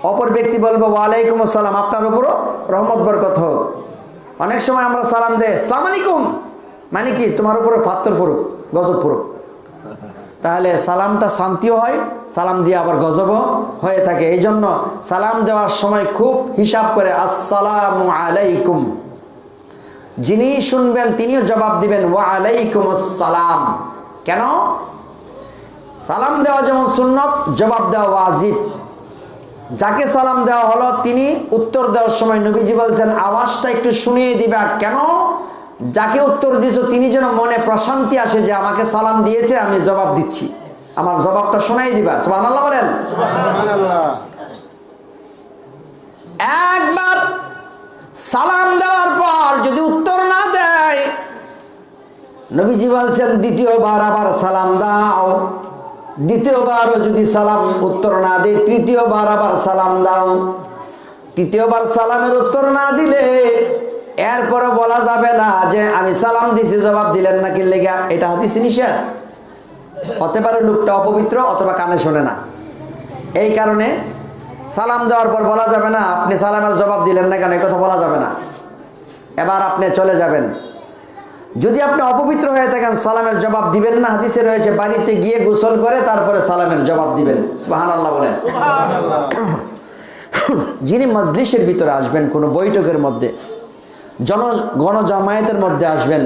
অপর ব্যক্তি বলবো ওয়ালাইকুম আসসালাম, আপনার উপরও রহমত বরকত হোক। অনেক সময় আমরা সালাম দেই আসসালামু আলাইকুম, মানে কি তোমার উপরে ফাত্তর পড়ুক, গজব পড়ুক। তাহলে সালামটা শান্তিও হয়, সালাম দিয়ে আবার গজবও হয়ে থাকে। এই জন্য সালাম দেওয়ার সময় খুব হিসাব করে আসসালামু আলাইকুম, যিনি শুনবেন তিনিও জবাব দিবেন ওয়া আলাইকুম আসসালাম। কেন? সালাম দেওয়া যেমন সুন্নত, জবাব দেওয়া ওয়াজিব। যাকে সালাম দেওয়া হলো তিনি উত্তর দেওয়ার সময় নবীজি বলছেন আওয়াজটা একটু শুনিয়ে দিবা। কেন? যাকে উত্তর দিয়েছো তিনি যেন মনে প্রশান্তি আসে যে আমাকে সালাম দিয়েছে, আমি জবাব দিচ্ছি, আমার জবাবটা শোনাই দিবা। সুবহানাল্লাহ বলেন। একবার সালাম দেওয়ার পর যদি উত্তর না দেয়, নবীজি বলছেন দ্বিতীয়বার আবার সালাম দাও। দ্বিতীয়বারও যদি সালাম উত্তর না দেয়, তৃতীয়বার আবার সালাম দাও। তৃতীয়বার সালামের উত্তর না দিলে এরপরে বলা যাবে না যে আমি সালাম দিছি জবাব দিলেন না, কি লেগা। এটা হাদিস নিষেধ। হতে পারে লোকটা অপবিত্র অথবা কানে শোনে না, এই কারণে সালাম দেওয়ার পর বলা যাবে না আপনি সালামের জবাব দিলেন না কেন, এই কথা বলা যাবে না। এবার আপনি চলে যাবেন। যদি আপনি অপবিত্র হয়ে থাকেন সালামের জবাব দিবেন না, হাদিসে রয়েছে বাড়িতে গিয়ে গোসল করে তারপরে সালামের জবাব দিবেন। সুবহানাল্লাহ বলেন। যিনি মজলিসের ভিতরে আসবেন, কোনো বৈঠকের মধ্যে, গণজামায়াতের মধ্যে আসবেন,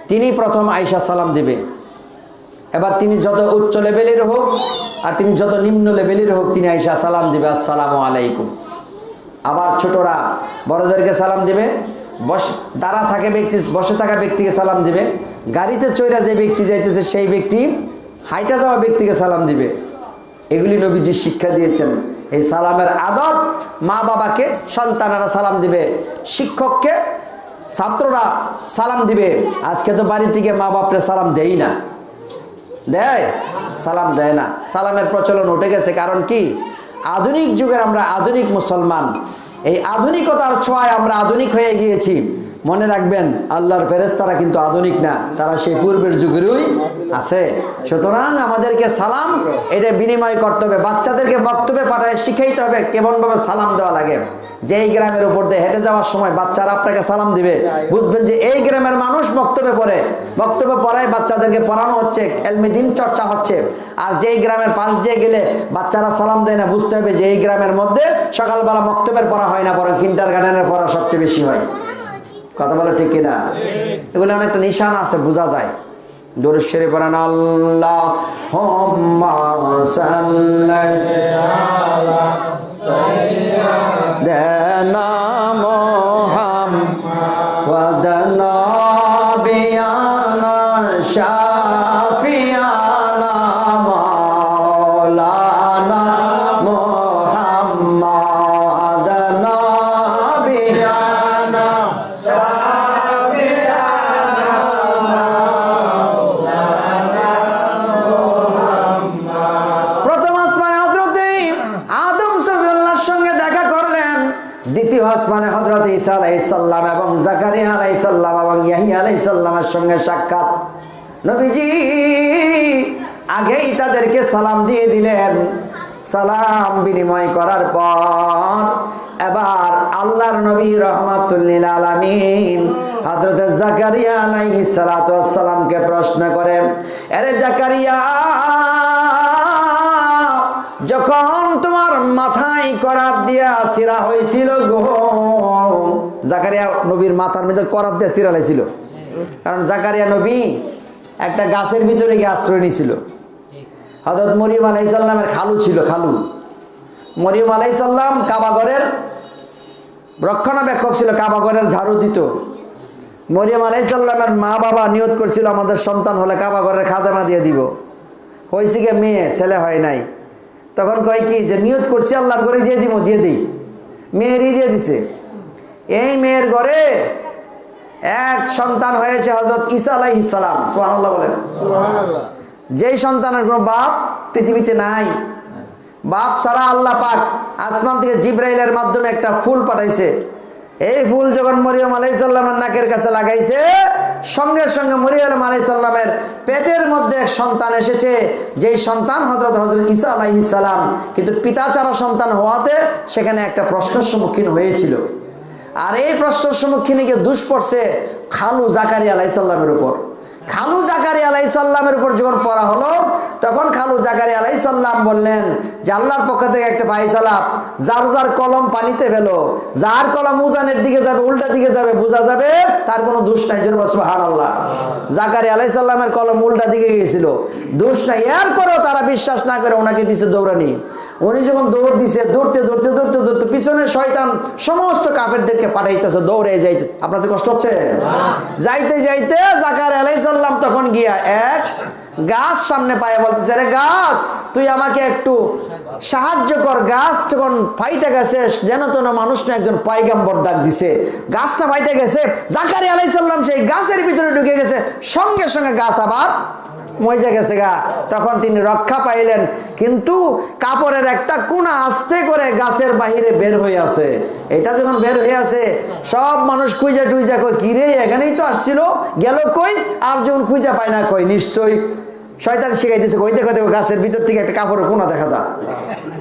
তিনি প্রথম আয়েশা সালাম দিবে। এবার তিনি যত উচ্চ লেভেলের হোক আর তিনি যত নিম্ন লেভেলের হোক, তিনি আয়েশা সালাম দিবে আসসালামু আলাইকুম। আবার ছোটরা বড়দেরকে সালাম দিবে, দাঁড়া থাকে ব্যক্তি বসে থাকা ব্যক্তিকে সালাম দিবে, গাড়িতে চড়া যে ব্যক্তি যাইতেছে সেই ব্যক্তি হাইটা যাওয়া ব্যক্তিকে সালাম দিবে। এগুলি নবীজি শিক্ষা দিয়েছেন। এই সালামের আদব, মা বাবাকে সন্তানেরা সালাম দিবে, শিক্ষককে ছাত্ররা সালাম দিবে। আজকে তো বাড়ি থেকে মা বাপরে সালাম দেই না, দেয়? সালাম দেয় না। সালামের প্রচলন উঠে গেছে। কারণ কি? আধুনিক যুগের আমরা আধুনিক মুসলমান, এই আধুনিকতার ছোঁয়ায় আমরা আধুনিক হয়ে গিয়েছি। মনে রাখবেন, আল্লাহর ফেরেশতারা কিন্তু আধুনিক না, তারা সেই পূর্বের যুগেরই আছে। সুতরাং আমাদেরকে সালাম এটা বিনিময় করতে হবে। বাচ্চাদেরকে বক্তব্যে পাঠায় শিখাইতে হবে কেমনভাবে সালাম দেওয়া লাগে। যেই গ্রামের উপর দিয়ে হেঁটে যাওয়ার সময় বাচ্চারা আপনাকে সালাম দিবে, বুঝবেন যে এই গ্রামের মানুষ বক্তব্যে পড়ে। বক্তব্য পড়ায় বাচ্চাদেরকে পড়ানো হচ্ছে, এলমে দিন চর্চা হচ্ছে। আর যেই গ্রামের পাশ দিয়ে গেলে বাচ্চারা সালাম দেয় না, বুঝতে হবে যে এই গ্রামের মধ্যে সকালবেলা বক্তব্যের পড়া হয় না, বরং কিন্ডারগার্টেনের পড়া সবচেয়ে বেশি হয়। কথা বলে ঠিক কিনা? এগুলো অনেকটা নিশান আছে, বোঝা যায়। দরুদ শরীফ পড়েন, আল্লাহুম্মা সাল্লি আলা সাইয়্যিদিনা মুহাম্মাদ নাবিয়ানা শাফিয়ানা মাওলানা মুহাম্মাদ নাবিয়ানা দ্বিতীয় আসমানে হযরত ঈসা আলাইহিস সালাম এবং জাকারিয়া আলাইহিস সালাম এবং ইয়াহইয়া আলাইহিস সালামের সঙ্গে সাক্ষাৎ। নবীজি আগেই তাদেরকে সালাম দিয়ে দিলেন। সালাম বিনিময় করার পর এবার আল্লাহর নবী রাহমাতুল লিল আলামিন হযরত জাকারিয়া আলাইহিস সালাতু ওয়াস সালামকে প্রশ্ন করে, আরে জাকারিয়া, যখন তোমার মাথায় করাত দিয়া সিরা হয়েছিল গো, জাকারিয়া নবীর মাথার মধ্যে করাত দিয়া সিরা লাইছিল। কারণ জাকারিয়া নবী একটা গাছের ভিতরে গিয়ে আশ্রয় নিয়েছিল। হযরত মরিয়ম আলাইহিস সালামের খালু ছিল, খালু মরিয়ম আলাইহিস সালাম কাবাঘরের রক্ষণাবেক্ষক ছিল, কাবাঘরের ঝাড়ু দিত। মরিয়ম আলাইহিস সালামের মা বাবা নিয়ত করছিল আমাদের সন্তান হলে কাবাঘরের খাদেমা দিয়ে দিব। হয়েছে গিয়ে মেয়ে, ছেলে হয় নাই। তখন কয় কি যে নিয়ত করছি আল্লাহর ঘরে দিয়ে দিব, দিয়ে দিই। মেয়েরই দিয়ে দিছে। এই মেয়ের ঘরে এক সন্তান হয়েছে হযরত ঈসা আলাইহিস সালাম। সুবহানাল্লাহ বলেন। সুবহানাল্লাহ। যেই সন্তানের কোনো বাপ পৃথিবীতে নাই। বাপ ছাড়া আল্লাহ পাক আসমান থেকে জিবরাইলের মাধ্যমে একটা ফুল পাঠাইছে। এই ফুল যখন মরিয়ম আলাইহিস সালামের নাকের কাছে লাগাইছে, সঙ্গে সঙ্গে মরিয়ম আলাইহিস সালামের পেটের মধ্যে এক সন্তান এসেছে, যেই সন্তান হযরত ঈসা আলাইহিস সালাম। কিন্তু পিতা ছাড়া সন্তান হওয়াতে সেখানে একটা প্রশ্নের সম্মুখীন হয়েছিল। আর এই প্রশ্নের সম্মুখীন গিয়ে দুষ পড়ছে খালু জাকারিয়া আলাইহিস সালামের উপর। খালু জাকারিয়া আলাইহিস সালামের উপর যখন পড়া হলো, তখন খালু জাকারিয়া আলাইহিস সালাম বললেন যে আল্লাহর পক্ষ থেকে একটা ফায়সালা, যার যার কলম পানিতে ফেলো, যার কলম উজানের দিকে যাবে, উল্টা দিকে যাবে, বোঝা যাবে তার কোনো দোষ নাই। জোরে বলো সুবহানাল্লাহ। জাকারিয়া আলাইহিস সালামের কলম উল্টা দিকে গিয়েছিল, দোষ নাই। এরপরেও তারা বিশ্বাস না করে ওনাকে দিছে দৌড়ানি। উনি যখন দৌড় দিছে, দৌড়তে দৌড়তে দৌড়তে দৌড়তে পিছনে শয়তান সমস্ত কাফেরদেরকে পাঠাইতেছে, দৌড়ে যাইতে। আপনাদের কষ্ট হচ্ছে? যাইতে যাইতে জাকারিয়া আলাইহিস সালাম তখন গিয়া এক গাছ সামনে পায়ে বলতেছে, আরে গাছ, তুই আমাকে একটু সাহায্য কর। গাছ যখন ফাইটে গেছে, যেন তেন মানুষ না, একজন পয়গম্বর ডাক দিছে। গাছটা ফাইটে গেছে, জাকারিয়া আলাইহিস সালাম সেই গাছের ভিতরে ঢুকে গেছে, সঙ্গে সঙ্গে গাছ আবার মজে গেছে গা। তখন তিনি রক্ষা পাইলেন। কিন্তু কাপড়ের একটা কোনা আস্তে করে গাছের বাহিরে বের হয়ে আছে। এটা যখন বের হয়ে আছে, সব মানুষ খুঁজা টুইজা কই, কিরে এখানেই তো আসছিল, গেল কই? আর যখন খুঁজা পায় না, কই নিশ্চয়ই শয়তান শিখাইতেছে। কই দেখো দেখো, গাছের ভিতর থেকে একটা কাপড়ের কোনা দেখা যায়।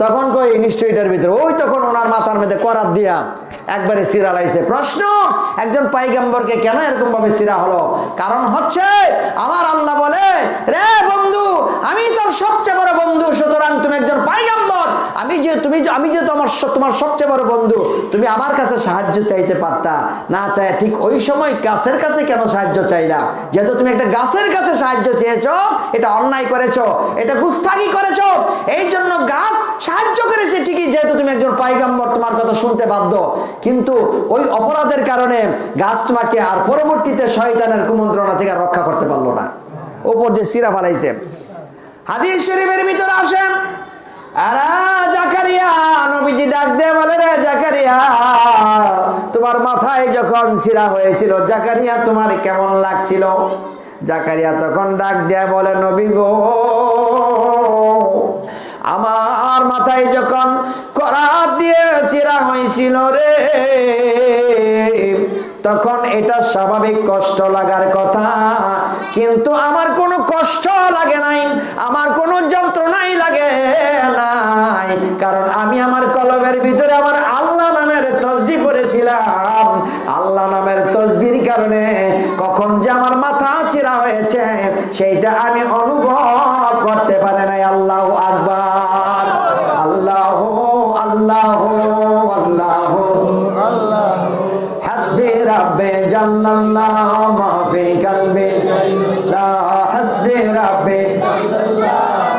তখন কই নিশ্চয়ই এটার ভিতরে। ওই তখন ওনার মাথার মধ্যে করাত দিয়া একবারে সিরা লাইছে। প্রশ্ন, একজন পয়গম্বরকে কেন এরকম ভাবে সিরা হলো? কারণ হচ্ছে আমার আল্লাহ বলে, রে বন্ধু, আমি তোর সবচেয়ে বড় বন্ধু, সুতরাং তুমি একজন পয়গম্বর। আমি যে তোমার সবচেয়ে বড় বন্ধু, তুমি আমার কাছে সাহায্য চাইতে পারতা না, চাই ঠিক ওই সময় গাছের কাছে কেন সাহায্য চাইলা? যেহেতু তুমি একটা গাছের কাছে সাহায্য চেয়েছো, এটা অন্যায় করেছো, এটা গুস্তাখি করেছো, এই জন্য গাছ সাহায্য করেছে ঠিকই, যেহেতু তুমি একজন পয়গম্বর, তোমার কথা শুনতে বাধ্য। কিন্তু ওই অপরাধের কারণে গাছ তোমাকে আর পরবর্তীতে শয়তানের কুমন্ত্রণা থেকে রক্ষা করতে পারলো না। ওপর যে সিরা ফালাইছে। হাদিস শরীফের ভিতরে আসে, আরে জাকারিয়া, নবীজি ডাক দিয়ে বলে, রে জাকারিয়া, তোমার মাথায় যখন ছিঁড়া হয়েছিল জাকারিয়া তোমার কেমন লাগছিল? জাকারিয়া তখন ডাক দিয়ে বলে, নবী গো, আমার মাথায় যখন করাত দিয়ে ছিঁড়া হয়েছিল রে, তখন এটা স্বাভাবিক কষ্ট লাগার কথা, কিন্তু আমার কোনো কষ্ট লাগে নাই, আমার কোনো যন্ত্রণাই লাগে নাই, কারণ আমি আমার কলবের ভিতরে আমার আল্লাহ নামের তসবিহ পড়েছিলাম। আল্লাহ নামের তসবির কারণে কখন যে আমার মাথা ছিঁড়া হয়েছে সেইটা আমি অনুভব করতে পারি নাই। আল্লাহু আকবার, আল্লাহু আল্লাহু আল্লাহু হাসবি রাব্বি জাল্লাল্লাহ মা ফি কলবি, লা হাসবি রাব্বি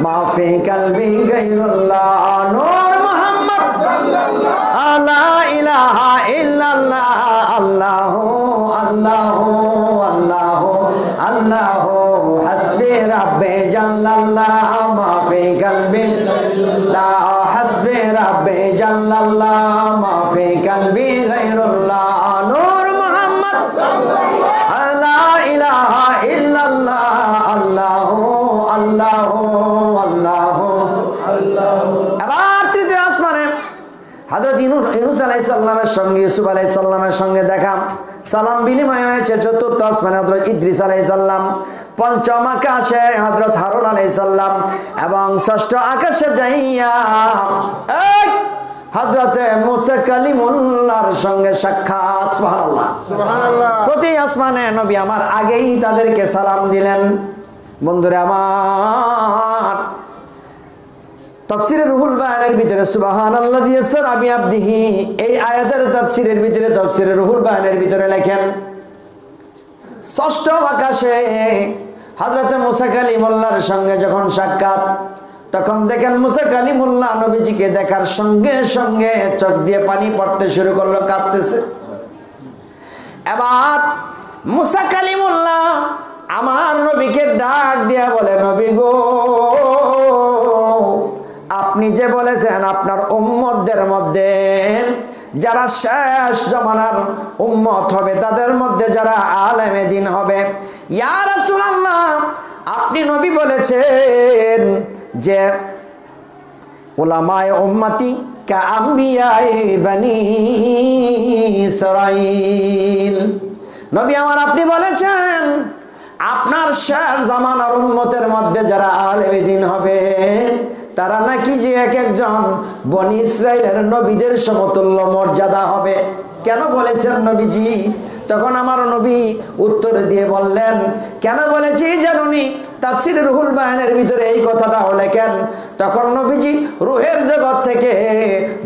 মা ফি কলবি গায়রুল্লাহ, নূর মুহাম্মদ সাল্লাল্লাহু লা ইলাহা ইল্লাল্লাহ, আল্লাহু আল্লাহু আল্লাহু আল্লাহু হাসবি রাব্বি জাল্লাল্লাহ মা ফি কলবি, লা হাসবি রাব্বি জাল্লাল্লাহ মা ফি কলবি গায়রুল্লাহ, নূর মুহাম্মদ সাল্লাল্লাহু লা ইলাহা ইল্লাল্লাহ, আল্লাহু আল্লাহু আল্লাহু আল্লাহু। আবার তৃতীয় আসমানে হযরত ইউনূস আলাইহিস সালামের সঙ্গে ইউসুফ আলাইহিস সালামের সঙ্গে দেখা, সালাম বিনিময় হয়েছে। চতুর্থ আসমানে হযরত ইদ্রিস আলাইহিস সালাম, পঞ্চম আকাশে হযরত হারুন আলাইহিস সালাম, এবং ষষ্ঠ আকাশে যাইয়া হযরতে মুসা কালিমুল্লাহর সঙ্গে সাক্ষাৎ। সুবহানাল্লাহ, সুবহানাল্লাহ। প্রতি আসমানে নবী আমার আগেই তাদেরকে সালাম দিলেন। বন্ধুরা আমার, তাফসীরে রুহুল বায়ানের ভিতরে সুবহানাল্লাযী ইয়াসরা বিআবদিহি, এই আয়াতের তাফসীরের ভিতরে, তাফসীরে রুহুল বায়ানের ভিতরে লেখেন, ষষ্ঠ আকাশে হযরত মুসা কালিমুল্লাহর সঙ্গে যখন সাক্ষাৎ, তখন দেখেন মুসা কালিমুল্লাহ নবীজিকে দেখার সঙ্গে সঙ্গে চোখ দিয়ে পানি পড়তে শুরু করলো, কাঁদতেছে। এবার মুসা কালিমুল্লাহ আমার নবীকে ডাক দিয়া বলে, নবী গো, আপনি যে বলেছেন আপনার উম্মতদের মধ্যে যারা শেষ জামানার উম্মত হবে, তাদের মধ্যে যারা আলেমে দ্বীন হবে, ইয়া রাসূলুল্লাহ, আপনি নবী বলেছেন যে উলামায়ে উম্মতি কা আম্বিয়ায়ে বনি ইসরাঈল। নবী আমার, আপনি বলেছেন আপনার শেষ জামানার উম্মতের মধ্যে যারা আলেমে দ্বীন হবে তারা নাকি যে এক একজন বনি ইসরাইলের নবীদের সমতুল্য মর্যাদা হবে। কেন বলেছেন নবীজি? তখন আমার নবী উত্তর দিয়ে বললেন, কেন বলেছি জানুনি? তাফসীর রুহুল বায়ানের ভিতরে এই কথাটা লেখেন। তখন নবীজি রুহের জগৎ থেকে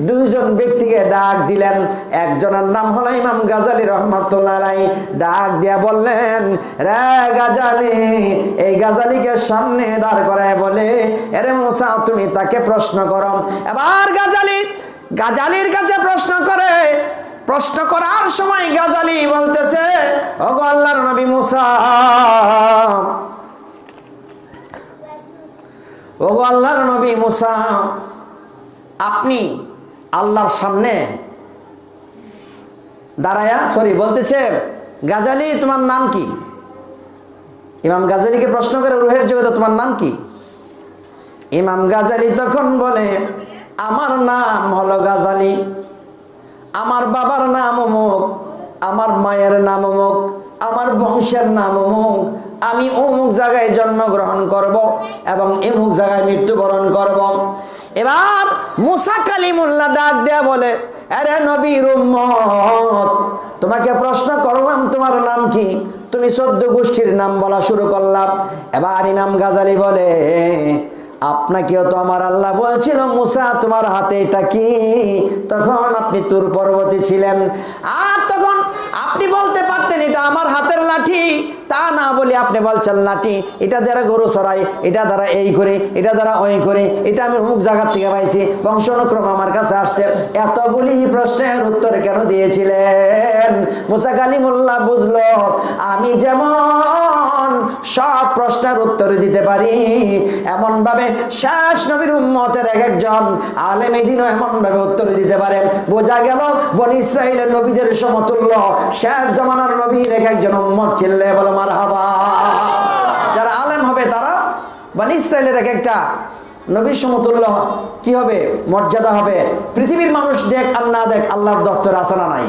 দুইজন ব্যক্তিকে ডাক দিলেন। একজনের নাম হলো ইমাম গাজালি রহমাতুল্লাহ আলাইহি। ডাক দিয়া বললেন, রে গাজালি, এই গাজালিকে সামনে দাঁড় করায় বলে, আরে মুসা, তুমি তাকে প্রশ্ন করো। এবার গাজালির কাছে প্রশ্ন করে। প্রশ্ন করার সময় গাজালি বলতেছে, ওগো আল্লাহর নবী মুসা, ওগো আল্লাহর নবী মুসা, আপনি আল্লাহর সামনে দাঁড়ায়া, বলতেছে, গাজালি তোমার নাম কি? ইমাম গাজালিকে প্রশ্ন করে রুহের জগতে, তোমার নাম কি? ইমাম গাজালি তখন বলে, আমার নাম হলো গাজালি, আমার বাবার নাম অমুক, আমার মায়ের নাম অমুক, আমার বংশের নাম অমুক, আমি অমুক জায়গায় জন্মগ্রহণ করব এবং অমুক জায়গায় মৃত্যুবরণ করব। এবার মুসা কালিমুল্লাহ ডাক দেয়া বলে, আরে নবীর উম্মত, তোমাকে প্রশ্ন করলাম তোমার নাম কি? তুমি 14 গোষ্ঠীর নাম বলা শুরু করলাম। এবার ইমাম গাজালি বলে, আপনাকেও তো আমার আল্লাহ বলছিল, মুসা তোমার হাতে এটা কি? তখন আপনি তুর পর্বতে ছিলেন, আর তখন আপনি বলতে পারতেন এটা আমার হাতের লাঠি। তা না বলে আপনি বলছেন লাঠি, এটা দ্বারা গরু চড়াই, এটা দ্বারা এই করে, এটা দ্বারা ওই করে, এটা আমি অমুক জায়গার থেকে পাইছি, বংশানুক্রম আমার কাছে আসছে। এতগুলি প্রশ্নের উত্তর কেন দিয়েছিলেন? মুসা কালিমুল্লাহ বুঝলো, আমি যেমন বন্ধুগণ সব প্রশ্নের উত্তর দিতে পারি। এমন ভাবে শেষ নবীর উম্মতের এক একজন আলেম এই দিনও এমন ভাবে উত্তর দিতে পারে, বোঝা গেল বনি ইসরাইলের নবীদের সমতুল্য শেষ জামানার নবীর এক একজন উম্মত চিল্লে বলো মারহাবা। যারা আলেম হবে তারা বনি ইসরাইলের এক একটা নবীর সমতুল্য কি হবে, মর্যাদা হবে। পৃথিবীর মানুষ দেখ আর না দেখ, আল্লাহর দফতরে আছে না নাই?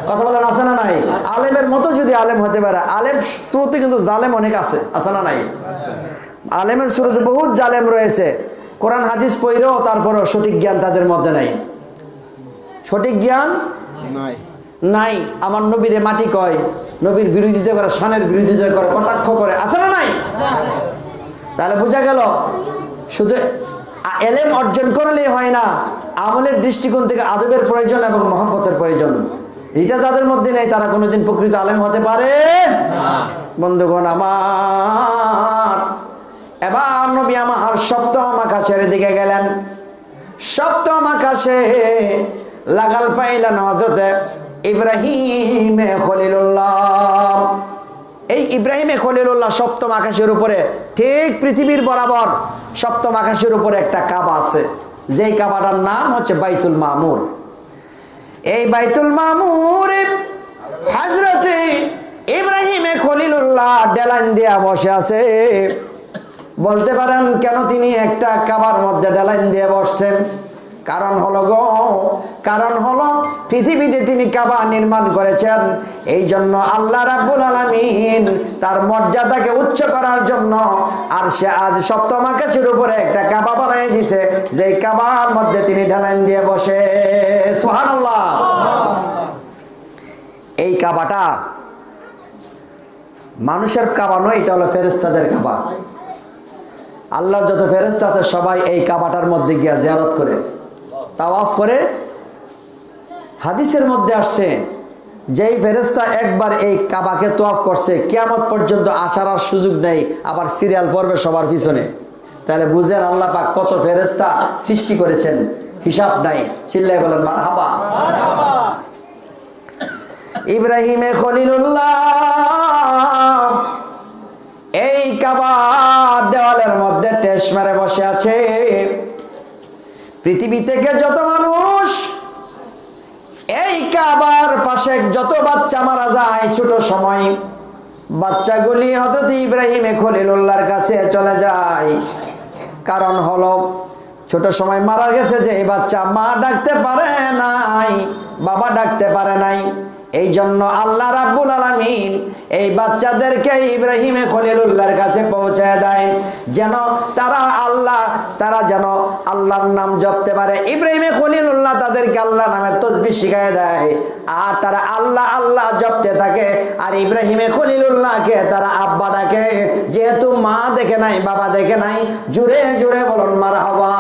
কথা বলেন আছে না নাই? আলেমের মতো যদি আলেম হতে পারে, আলেম স্রোতে কিন্তু জালেম অনেক আছে না নাই? আলেমের স্রোতে বহুত জালেম রয়েছে, কোরআন হাদিস পড়েও তারপরও সঠিক জ্ঞান তাদের মধ্যে নাই। সঠিক জ্ঞান নাই। আমার নবীরে মাটি কয়, নবীর বিরোধিতা করে, শানের বিরোধিতা করে, কটাক্ষ করে, আছে না নাই? তাহলে বোঝা গেল শুধু এলেম অর্জন করলেই হয় না, আমলের দৃষ্টিকোণ থেকে আদবের প্রয়োজন এবং মহব্বতের প্রয়োজন। এটা যাদের মধ্যে নেই তারা কোনোদিন প্রকৃত আলেম হতে পারে না। বন্ধুগণ আমার, এবার নবী আমার সপ্তম আকাশের দিকে গেলেন। সপ্তম আকাশে লাগাল পাইলেন হযরতে ইব্রাহিম খলিলুল্লাহ। এই ইব্রাহিমে খলিলুল্লাহ সপ্তম আকাশের উপরে, ঠিক পৃথিবীর বরাবর সপ্তম আকাশের উপরে একটা কাবা আছে, যেই কাবাটার নাম হচ্ছে বাইতুল মামুর। এই বাইতুল মামুর হযরতে ইব্রাহিমে খলিলুল্লাহ ডেলান দিয়া বসে আছে। বলতে পারেন কেন তিনি একটা কাবার মধ্যে ডেলান দিয়ে বসছেন? কারণ হলো পৃথিবীতে তিনি কাবা নির্মাণ করেছেন, এই জন্য আল্লাহ রাব্বুল আলামিন তার মর্যাদাকে উচ্চ করার জন্য আর সে আজ সপ্তম আকাশের উপরে একটা কাবা বানিয়ে দিয়েছে, যেই কাবার মধ্যে তিনি ঢালান দিয়ে বসে। সুবহানাল্লাহ। এই কাবাটা মানুষের কাবা নয়, এটা হলো ফেরেশতাদের কাবা। আল্লাহর যত ফেরেশতা আছে সবাই এই কাবাটার মধ্যে গিয়া জিয়ারত করে, তাওয়াফ করে। হাদিসের মধ্যে আসছে যেই ফেরেশতা একবার এই কাবাকে তাওয়াফ করছে, কিয়ামত পর্যন্ত আসার আর সুযোগ নেই, আবার সিরিয়াল পড়বে সবার পিছনে। তাহলে বুঝেন আল্লাহ পাক কত ফেরেশতা সৃষ্টি করেছেন, হিসাব নাই। চিল্লাই বলেন মারহাবা। ইব্রাহিমে খলিলুল্লাহ এই কাবার দেওয়ালের মধ্যে টেস মেরে বসে আছে। পৃথিবী থেকে যত মানুষ এই কাবার পাশে, যত বাচ্চা মারা যায় ছোট সময়, বাচ্চাগুলি হযরত ইব্রাহিমে খলিলুল্লাহর কাছে চলে যায়। কারণ হলো ছোট সময় মারা গেছে যে এই বাচ্চা, মা ডাকতে পারে নাই, বাবা ডাকতে পারে নাই। এই জন্য আল্লাহ রাব্বুল আলামিন এই বাচ্চাদেরকে ইব্রাহিমে খলিলুল্লাহর কাছে পৌঁছায় দেয়, যেন তারা যেন আল্লাহর নাম জপতে পারে। ইব্রাহিমে খলিলুল্লাহ তাদেরকে আল্লাহ নামের তাসবিহ শিখায় দেয়, আর তারা আল্লাহ আল্লাহ জপতে থাকে। আর ইব্রাহিমে খলিলুল্লাহকে তারা আব্বা ডাকে, যেহেতু মা দেখে নাই, বাবা দেখে নাই। জুড়ে জুড়ে বলুন মারহাবা।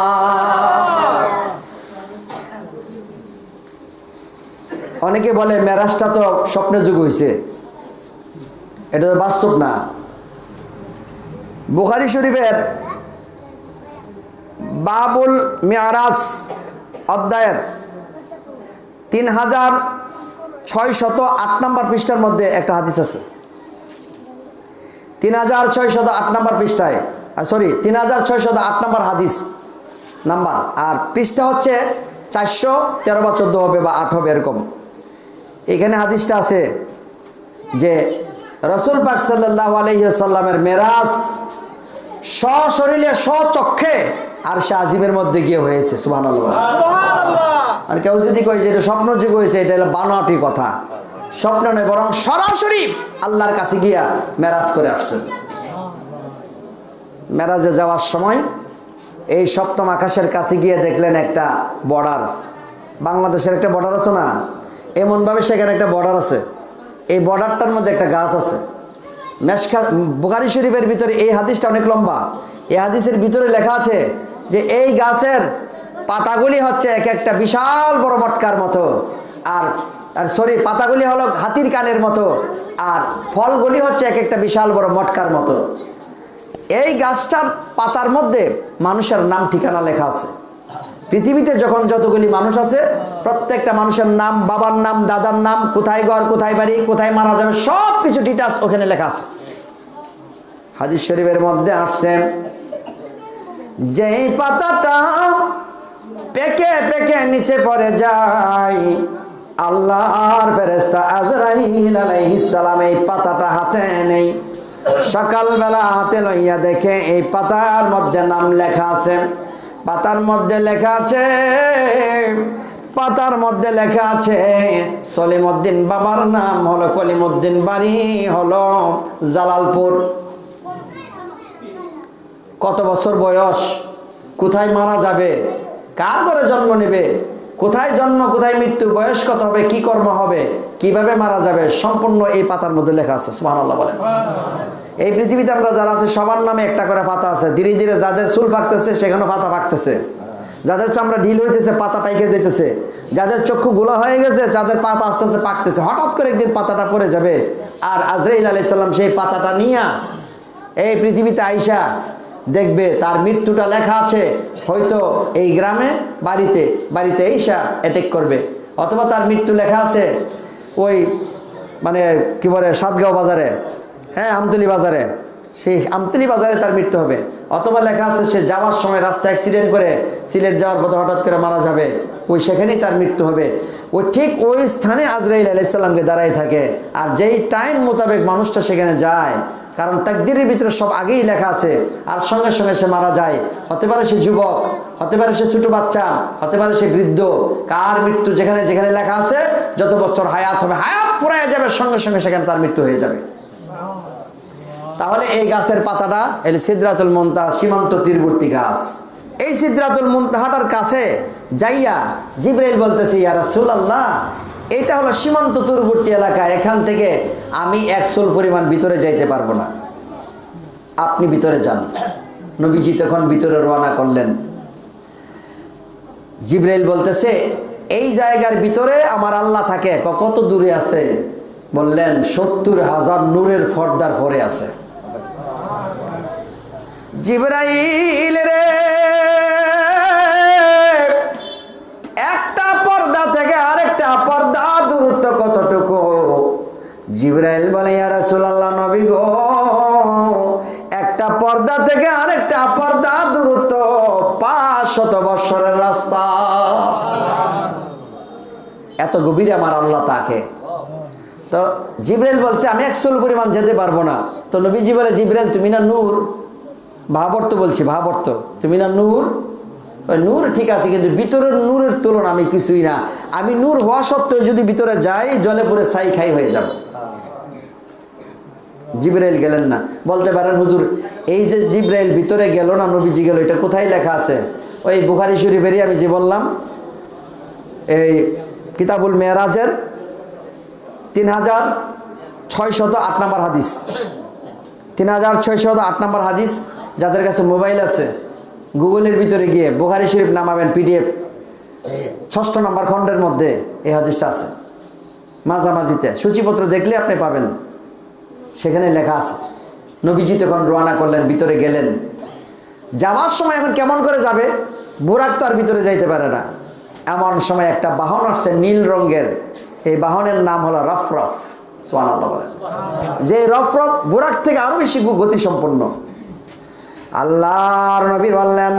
অনেকে বলে মেরাজটা তো স্বপ্নে যুগ হয়েছে, এটা তো বাস্তব না। বুখারী শরীফের বাবুল মিরাজ অধ্যায়ের 3608 নম্বর পৃষ্ঠার মধ্যে একটা হাদিস আছে। 3608 নম্বর পৃষ্ঠায়, 3608 নম্বর হাদিস নাম্বার, আর পৃষ্ঠা হচ্ছে 413 বা 14 হবে বা 8 হবে এরকম। এখানে হাদিসটা আছে যে রাসূল পাক সাল্লাল্লাহু আলাইহি ওয়াসাল্লামের মেরাজ সশরীরে সচক্ষে আরশে আজিমের মধ্যে গিয়ে হয়েছে। সুবহানাল্লাহ। আর কেউ যদি কয় যে এটা স্বপ্ন যুগ হয়েছে, এটা হলো বানোয়াটি কথা। স্বপ্ন নয়, বরং সরাসরি আল্লাহর কাছে গিয়া মেরাজ করে আসছেন। মেরাজে যাওয়ার সময় এই সপ্তম আকাশের কাছে গিয়ে দেখলেন একটা বর্ডার, বাংলাদেশের একটা বর্ডার আছে না, এমনভাবে সেখানে একটা বর্ডার আছে। এই বর্ডারটার মধ্যে একটা গাছ আছে। বুখারী শরীফের ভিতরে এই হাদিসটা অনেক লম্বা। এই হাদিসের ভিতরে লেখা আছে যে এই গাছের পাতাগুলি হচ্ছে এক একটা বিশাল বড় মটকার মতো, আর পাতাগুলি হলো হাতির কানের মতো, আর ফলগুলি হচ্ছে এক একটা বিশাল বড় মটকার মতো। এই গাছটার পাতার মধ্যে মানুষের নাম ঠিকানা লেখা আছে। পৃথিবীতে যখন যতগুলি মানুষ আছে প্রত্যেকটা মানুষের নাম, বাবার নাম, দাদার নাম, কোথায় ঘর, কোথায় বাড়ি, কোথায় মারা যাবে, সব কিছু ডিটেইলস ওখানে লেখা আছে। হাদিস শরীফের মধ্যে আসছে, যেই পাতাটা পেকে পেকে নিচে পড়ে যায়, আল্লাহর ফেরেশতা আজরাইল আলাইহিস সালাম এই পাতাটা হাতে নেই। সকালবেলা হাতে লইয়া দেখে এই পাতার মধ্যে নাম লেখা আছে। পাতার মধ্যে লেখা আছে, পাতার মধ্যে লেখা আছে সলিমউদ্দিন বাবার নাম হলো কলিমউদ্দিন, বাড়ি হলো জালালপুর। কত বছর বয়স, কোথায় মারা যাবে, কার ঘরে জন্ম নেবে, কোথায় জন্ম কোথায় মৃত্যু, বয়স কত হবে, কি কর্ম হবে, কিভাবে মারা যাবে, সম্পূর্ণ এই পাতার মধ্যে লেখা আছে। সুবহানাল্লাহ বলেন। এই পৃথিবীতে আমরা যারা আছে সবার নামে একটা করে পাতা আছে। ধীরে ধীরে যাদের চুল পাকতেছে সেখানে পাতা পাকতেছে, যাদের চামড়া ঢিল হইতেছে পাতা পাইকে যেতেছে, যাদের চক্ষু গোলা হয়ে গেছে যাদের পাতা আস্তে আস্তে পাকতেছে। হঠাৎ করে একদিন পাতাটা পড়ে যাবে, আর আজরাইল আলাইহিস সালাম সেই পাতাটা নিয়ে এই পৃথিবীতে আইসা দেখবে তার মৃত্যুটা লেখা আছে হয়তো এই গ্রামে, বাড়িতে বাড়িতে আইসা অ্যাটাক করবে, অথবা তার মৃত্যু লেখা আছে ওই মানে কি বলে সাতগাঁও বাজারে, হ্যাঁ আমতলী বাজারে, সেই আমতলী বাজারে তার মৃত্যু হবে, অথবা লেখা আছে সে যাওয়ার সময় রাস্তা অ্যাক্সিডেন্ট করে সিলেট যাওয়ার পথে হঠাৎ করে মারা যাবে, ওই সেখানেই তার মৃত্যু হবে। ওই ঠিক ওই স্থানে আজরাইল আলাইহিস সালামকে দাঁড়াই থাকে, আর যেই টাইম মোতাবেক মানুষটা সেখানে যায়, কারণ তাকদীরের ভিতরে সব আগেই লেখা আছে, আর সঙ্গে সঙ্গে সে মারা যায়। হতে পারে সে যুবক, হতে পারে সে ছোট বাচ্চা, হতে পারে সে বৃদ্ধ, কার মৃত্যু যেখানে যেখানে লেখা আছে যত বছর হায়াত হবে, হায়াত ফুরায় যাবে, সঙ্গে সঙ্গে সেখানে তার মৃত্যু হয়ে যাবে। তাহলে এই গাছের পাতাটা এল সিদরাতুল মুনতাহা, সীমান্ত তীরবর্তী গাছ। এই সিদরাতুল মুনতাহাটার কাছে যাইয়া জিবরাইল বলতেছে, ইয়া রাসূলুল্লাহ, এটা হলো সীমান্ত তীরবর্তী এলাকা, এখান থেকে আমি 1 চুল পরিমাণ ভিতরে যাইতে পারবো না, আপনি ভিতরে যান। নবীজি তখন ভিতরে রওনা করলেন। জিবরাইল বলতেছে, এই জায়গার ভিতরে আমার আল্লাহ থাকে। কত দূরে আছে? বললেন 70,000 নূরের পর্দার পরে আছে। জিবরাইল রে, একটা পর্দা থেকে আরেকটা পর্দা দূরত্ব কতটুকু? জিবরাইল বলে, ইয়া রাসূলুল্লাহ, নবী গো, একটা পর্দা থেকে আরেকটা পর্দা দূরত্ব 500 বছরের রাস্তা। এত গভীরে আমার আল্লাহ তাকে। তো জিবরাইল বলছে, আমি 1 চুল পরিমাণ যেতে পারবো না। তো নবীজি বলে, জিবরাইল তুমি না নূর, ভাবার্থ বলছি, ভাবার্থ, তুমি না নূর? নূর ঠিক আছে, কিন্তু ভিতরের নূরের তুলনা আমি কিছুই না। আমি নূর হওয়া সত্ত্বেও যদি ভিতরে যাই, জলে পুরে ছাই খাই হয়ে যাব। জিবরাইল গেলেন না। বলতে পারেন, হুজুর এই যে জিবরাইল ভিতরে গেল না, নবীজি গেল, এটা কোথায় লেখা আছে? ওই বুখারী শরীফেরই আমি যে বললাম, এই কিতাবুল মেরাজের 3608 নম্বর হাদিস, 3608 নম্বর হাদিস। যাদের কাছে মোবাইল আছে, গুগলের ভিতরে গিয়ে বুখারী শরীফ নামাবেন, PDF 6 নম্বর খণ্ডের মধ্যে এই হাদিসটা আছে। মাঝামাঝিতে সূচিপত্র দেখলে আপনি পাবেন, সেখানে লেখা আছে। নবীজি তখন রওনা করলেন, ভিতরে গেলেন। যাওয়ার সময় এখন কেমন করে যাবে? বুরাক তো আর ভিতরে যাইতে পারে না। এমন সময় একটা বাহন আসছে নীল রঙের, এই বাহনের নাম হলো রফরফ। সুবহানাল্লাহ বলেন। যে রফরফ বুরাক থেকে আরো বেশি গতি সম্পন্ন। আল্লাহর নবী বললেন,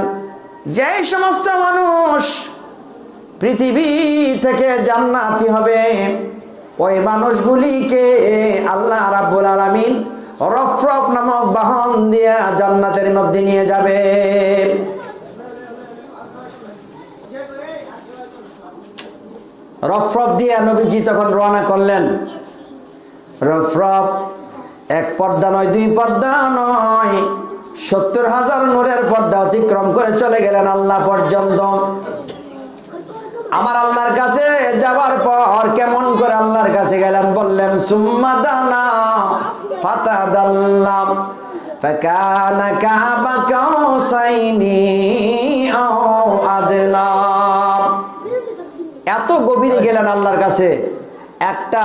যে সমস্ত মানুষ পৃথিবী থেকে জান্নাতি হবে, ওই মানুষগুলিকে আল্লাহ রাব্বুল আলামিন রফরফ নামক বাহন দিয়ে জান্নাতের মধ্যে নিয়ে যাবে। রফরফ দিয়ে নবীজি তখন রওনা করলেন। রফরফ 1 পর্দা নয়, 2 পর্দা নয়, 70,000 নূরের পর্দা অতিক্রম করে চলে গেলেন আল্লাহ পর্যন্ত। আমার আল্লাহর কাছে যাবার পর কেমন করে আল্লাহর কাছে গেলেন? বললেন, সুম্মা দানা ফাতাদাল্লাম ফাকানা কাবা কাউসাইনি আও আদনা। এত গভীরে গেলেন আল্লাহর কাছে, একটা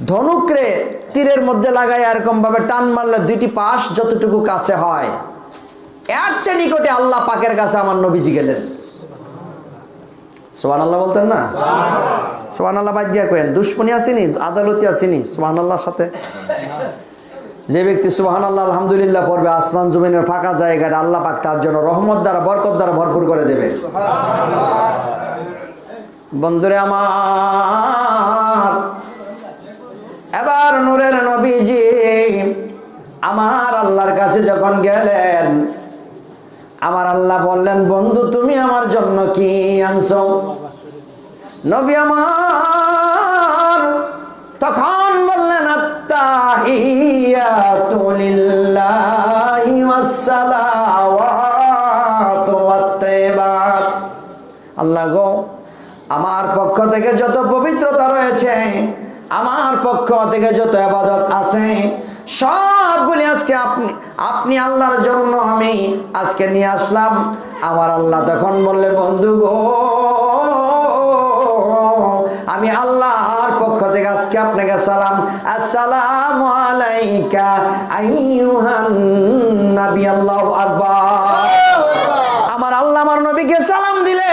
ধনুকরে তীরের মধ্যে লাগায় এরকম ভাবে টান মারলে 2টি পাশ যতটুকু কাছে হয়, এর চেয়ে নিকটে আল্লাহ পাকের কাছে আমার নবীজি গেলেন। সুবহানাল্লাহ বলতেন না? সুবহানাল্লাহ বাদ দিয়া কইেন, দুশ্মনী আসেনি, আদালতি আসেনি সুবহানাল্লাহর সাথে। যে ব্যক্তি সুবহানাল্লাহ আলহামদুলিল্লাহ পড়বে, আসমান জমিনের ফাঁকা জায়গাটা আল্লাহ পাক তার জন্য রহমত দ্বারা বরকত দ্বারা ভরপুর করে দেবে। বন্ধুরে আমার, এবার নূরের নবীজি আমার আল্লাহর কাছে যখন গেলেন, আমার আল্লাহ বললেন, বন্ধু তুমি আমার জন্য কি আনছো? নবী আমার তখন বললেন, আত্তাহিয়াতু লিল্লাহি ওয়াসসালাওয়াতু ওয়াত-তাইয়্যিবাত। আল্লাহ গো, আমার পক্ষ থেকে যত পবিত্রতা রয়েছে, আমার পক্ষ থেকে যত ইবাদত আছে, সবগুলি আজকে আপনি আল্লাহর জন্য আমি আজকে নিয়ে আসলাম। আমার আল্লাহ তখন বললে, বন্ধু গো, আমি আল্লাহর পক্ষ থেকে আজকে আপনাকে সালাম, আসসালামু আলাইকা আইয়ুহান নবী। আল্লাহু আকবার। আমার আল্লাহ আমার নবীকে সালাম দিলে,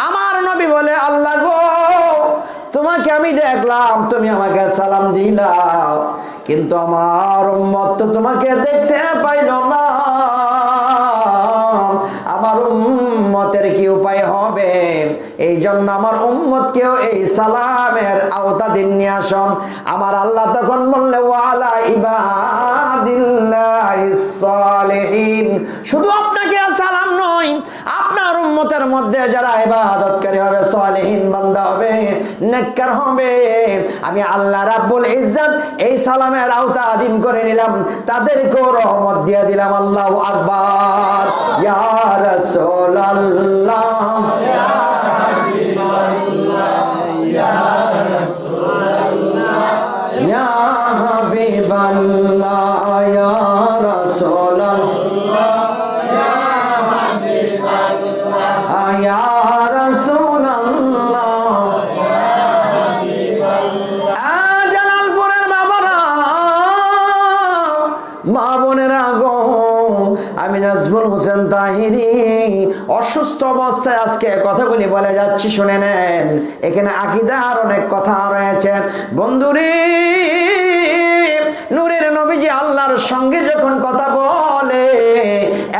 আমার নবী বলে, আল্লাহ গো, তোমাকে আমি দেখলাম, তুমি আমাকে সালাম দিলাম, কিন্তু আমার উম্মত তো তোমাকে দেখতে পাইল না। আমার উম্মতের কি উপায় হবে? এই জন্য আমার উম্মতকেও এই সালামের আওতাধীন নিয়ে আসুন। আমার আল্লাহ তখন বললে, ওয়ালা ইবাদিল্লাহিস সালিহিন। শুধু আপনাকে সালাম নয়, আপনার উম্মতের মধ্যে যারা ইবাদতকারী হবে, সালেহিন বান্দা হবে, নেককার হবে, আমি আল্লাহ রাব্বুল ইজ্জত এই সালামের আওতাধীন করে নিলাম, তাদেরকেও রহমত দিয়ে দিলাম। আল্লাহু আকবার। ইয়া রাসূলুল্লাহ, ইয়া হাবিবাল্লাহ, ইয়া রাসূলুল্লাহ, ইয়া হাবিবাল্লাহ, ইয়া রাসূলুল্লাহ, ইয়া রাসূলুল্লাহ। জালালপুরের বাবারা, মা বোনেরা গো, আমি নাজমুল হোসেন তাহিরি অসুস্থ অবস্থায় আজকে কথাগুলি বলে যাচ্ছি, শুনে নেন। এখানে আকীদার অনেক কথা রয়েছে। বন্ধুরে, নূরের নবীজি আল্লাহর সঙ্গে যখন কথা বলে,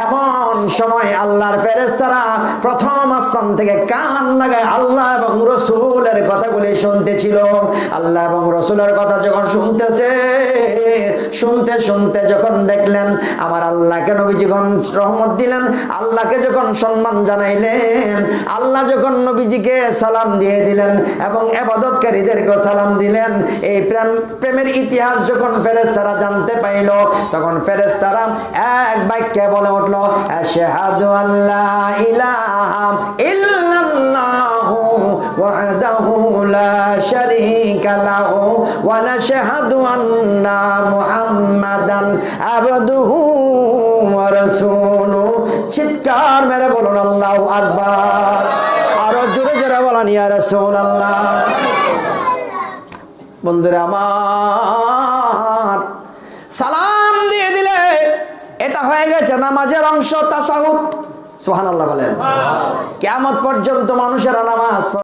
এমন সময় আল্লাহর ফেরেশতারা প্রথম আসমান থেকে কান লাগায় আল্লাহ এবং রসুলের কথাগুলি শুনতেছিল। আল্লাহ এবং রসুলের কথা যখন শুনতে শুনতে যখন দেখলেন, আমার আল্লাহকে নবীজি যখন রহমত দিলেন, আল্লাহকে যখন সম্মান জানাইলেন, আল্লাহ যখন নবীজিকে সালাম দিয়ে দিলেন এবং ইবাদতকারীদেরকে সালাম দিলেন, এই প্রেমের ইতিহাস যখন ফেরেশতারা জানতে পাইল, তখন ফেরেশতারা এক বাক্যে বলে উঠল, আশহাদু আল্লা ইলাহা ইল্লাল্লাহু ওয়াহদাহু লা শারীকা লাহু ওয়া নাশহাদু আন্না মুহাম্মাদান আবদুহু ওয়া রাসূলুহু। চিৎকার মেরে বলুন আল্লাহু আকবার। আরো জোরে জোরে বলেন ইয়া রাসূলুল্লাহ। বন্ধুরা আমার, সালাম দিয়ে দিলে এটা হয়ে গেছে নামাজের অংশ, তাশাহুদ। সুবহানাল্লাহ বলেন। কিয়ামত পর্যন্ত মানুষেরা নামাজ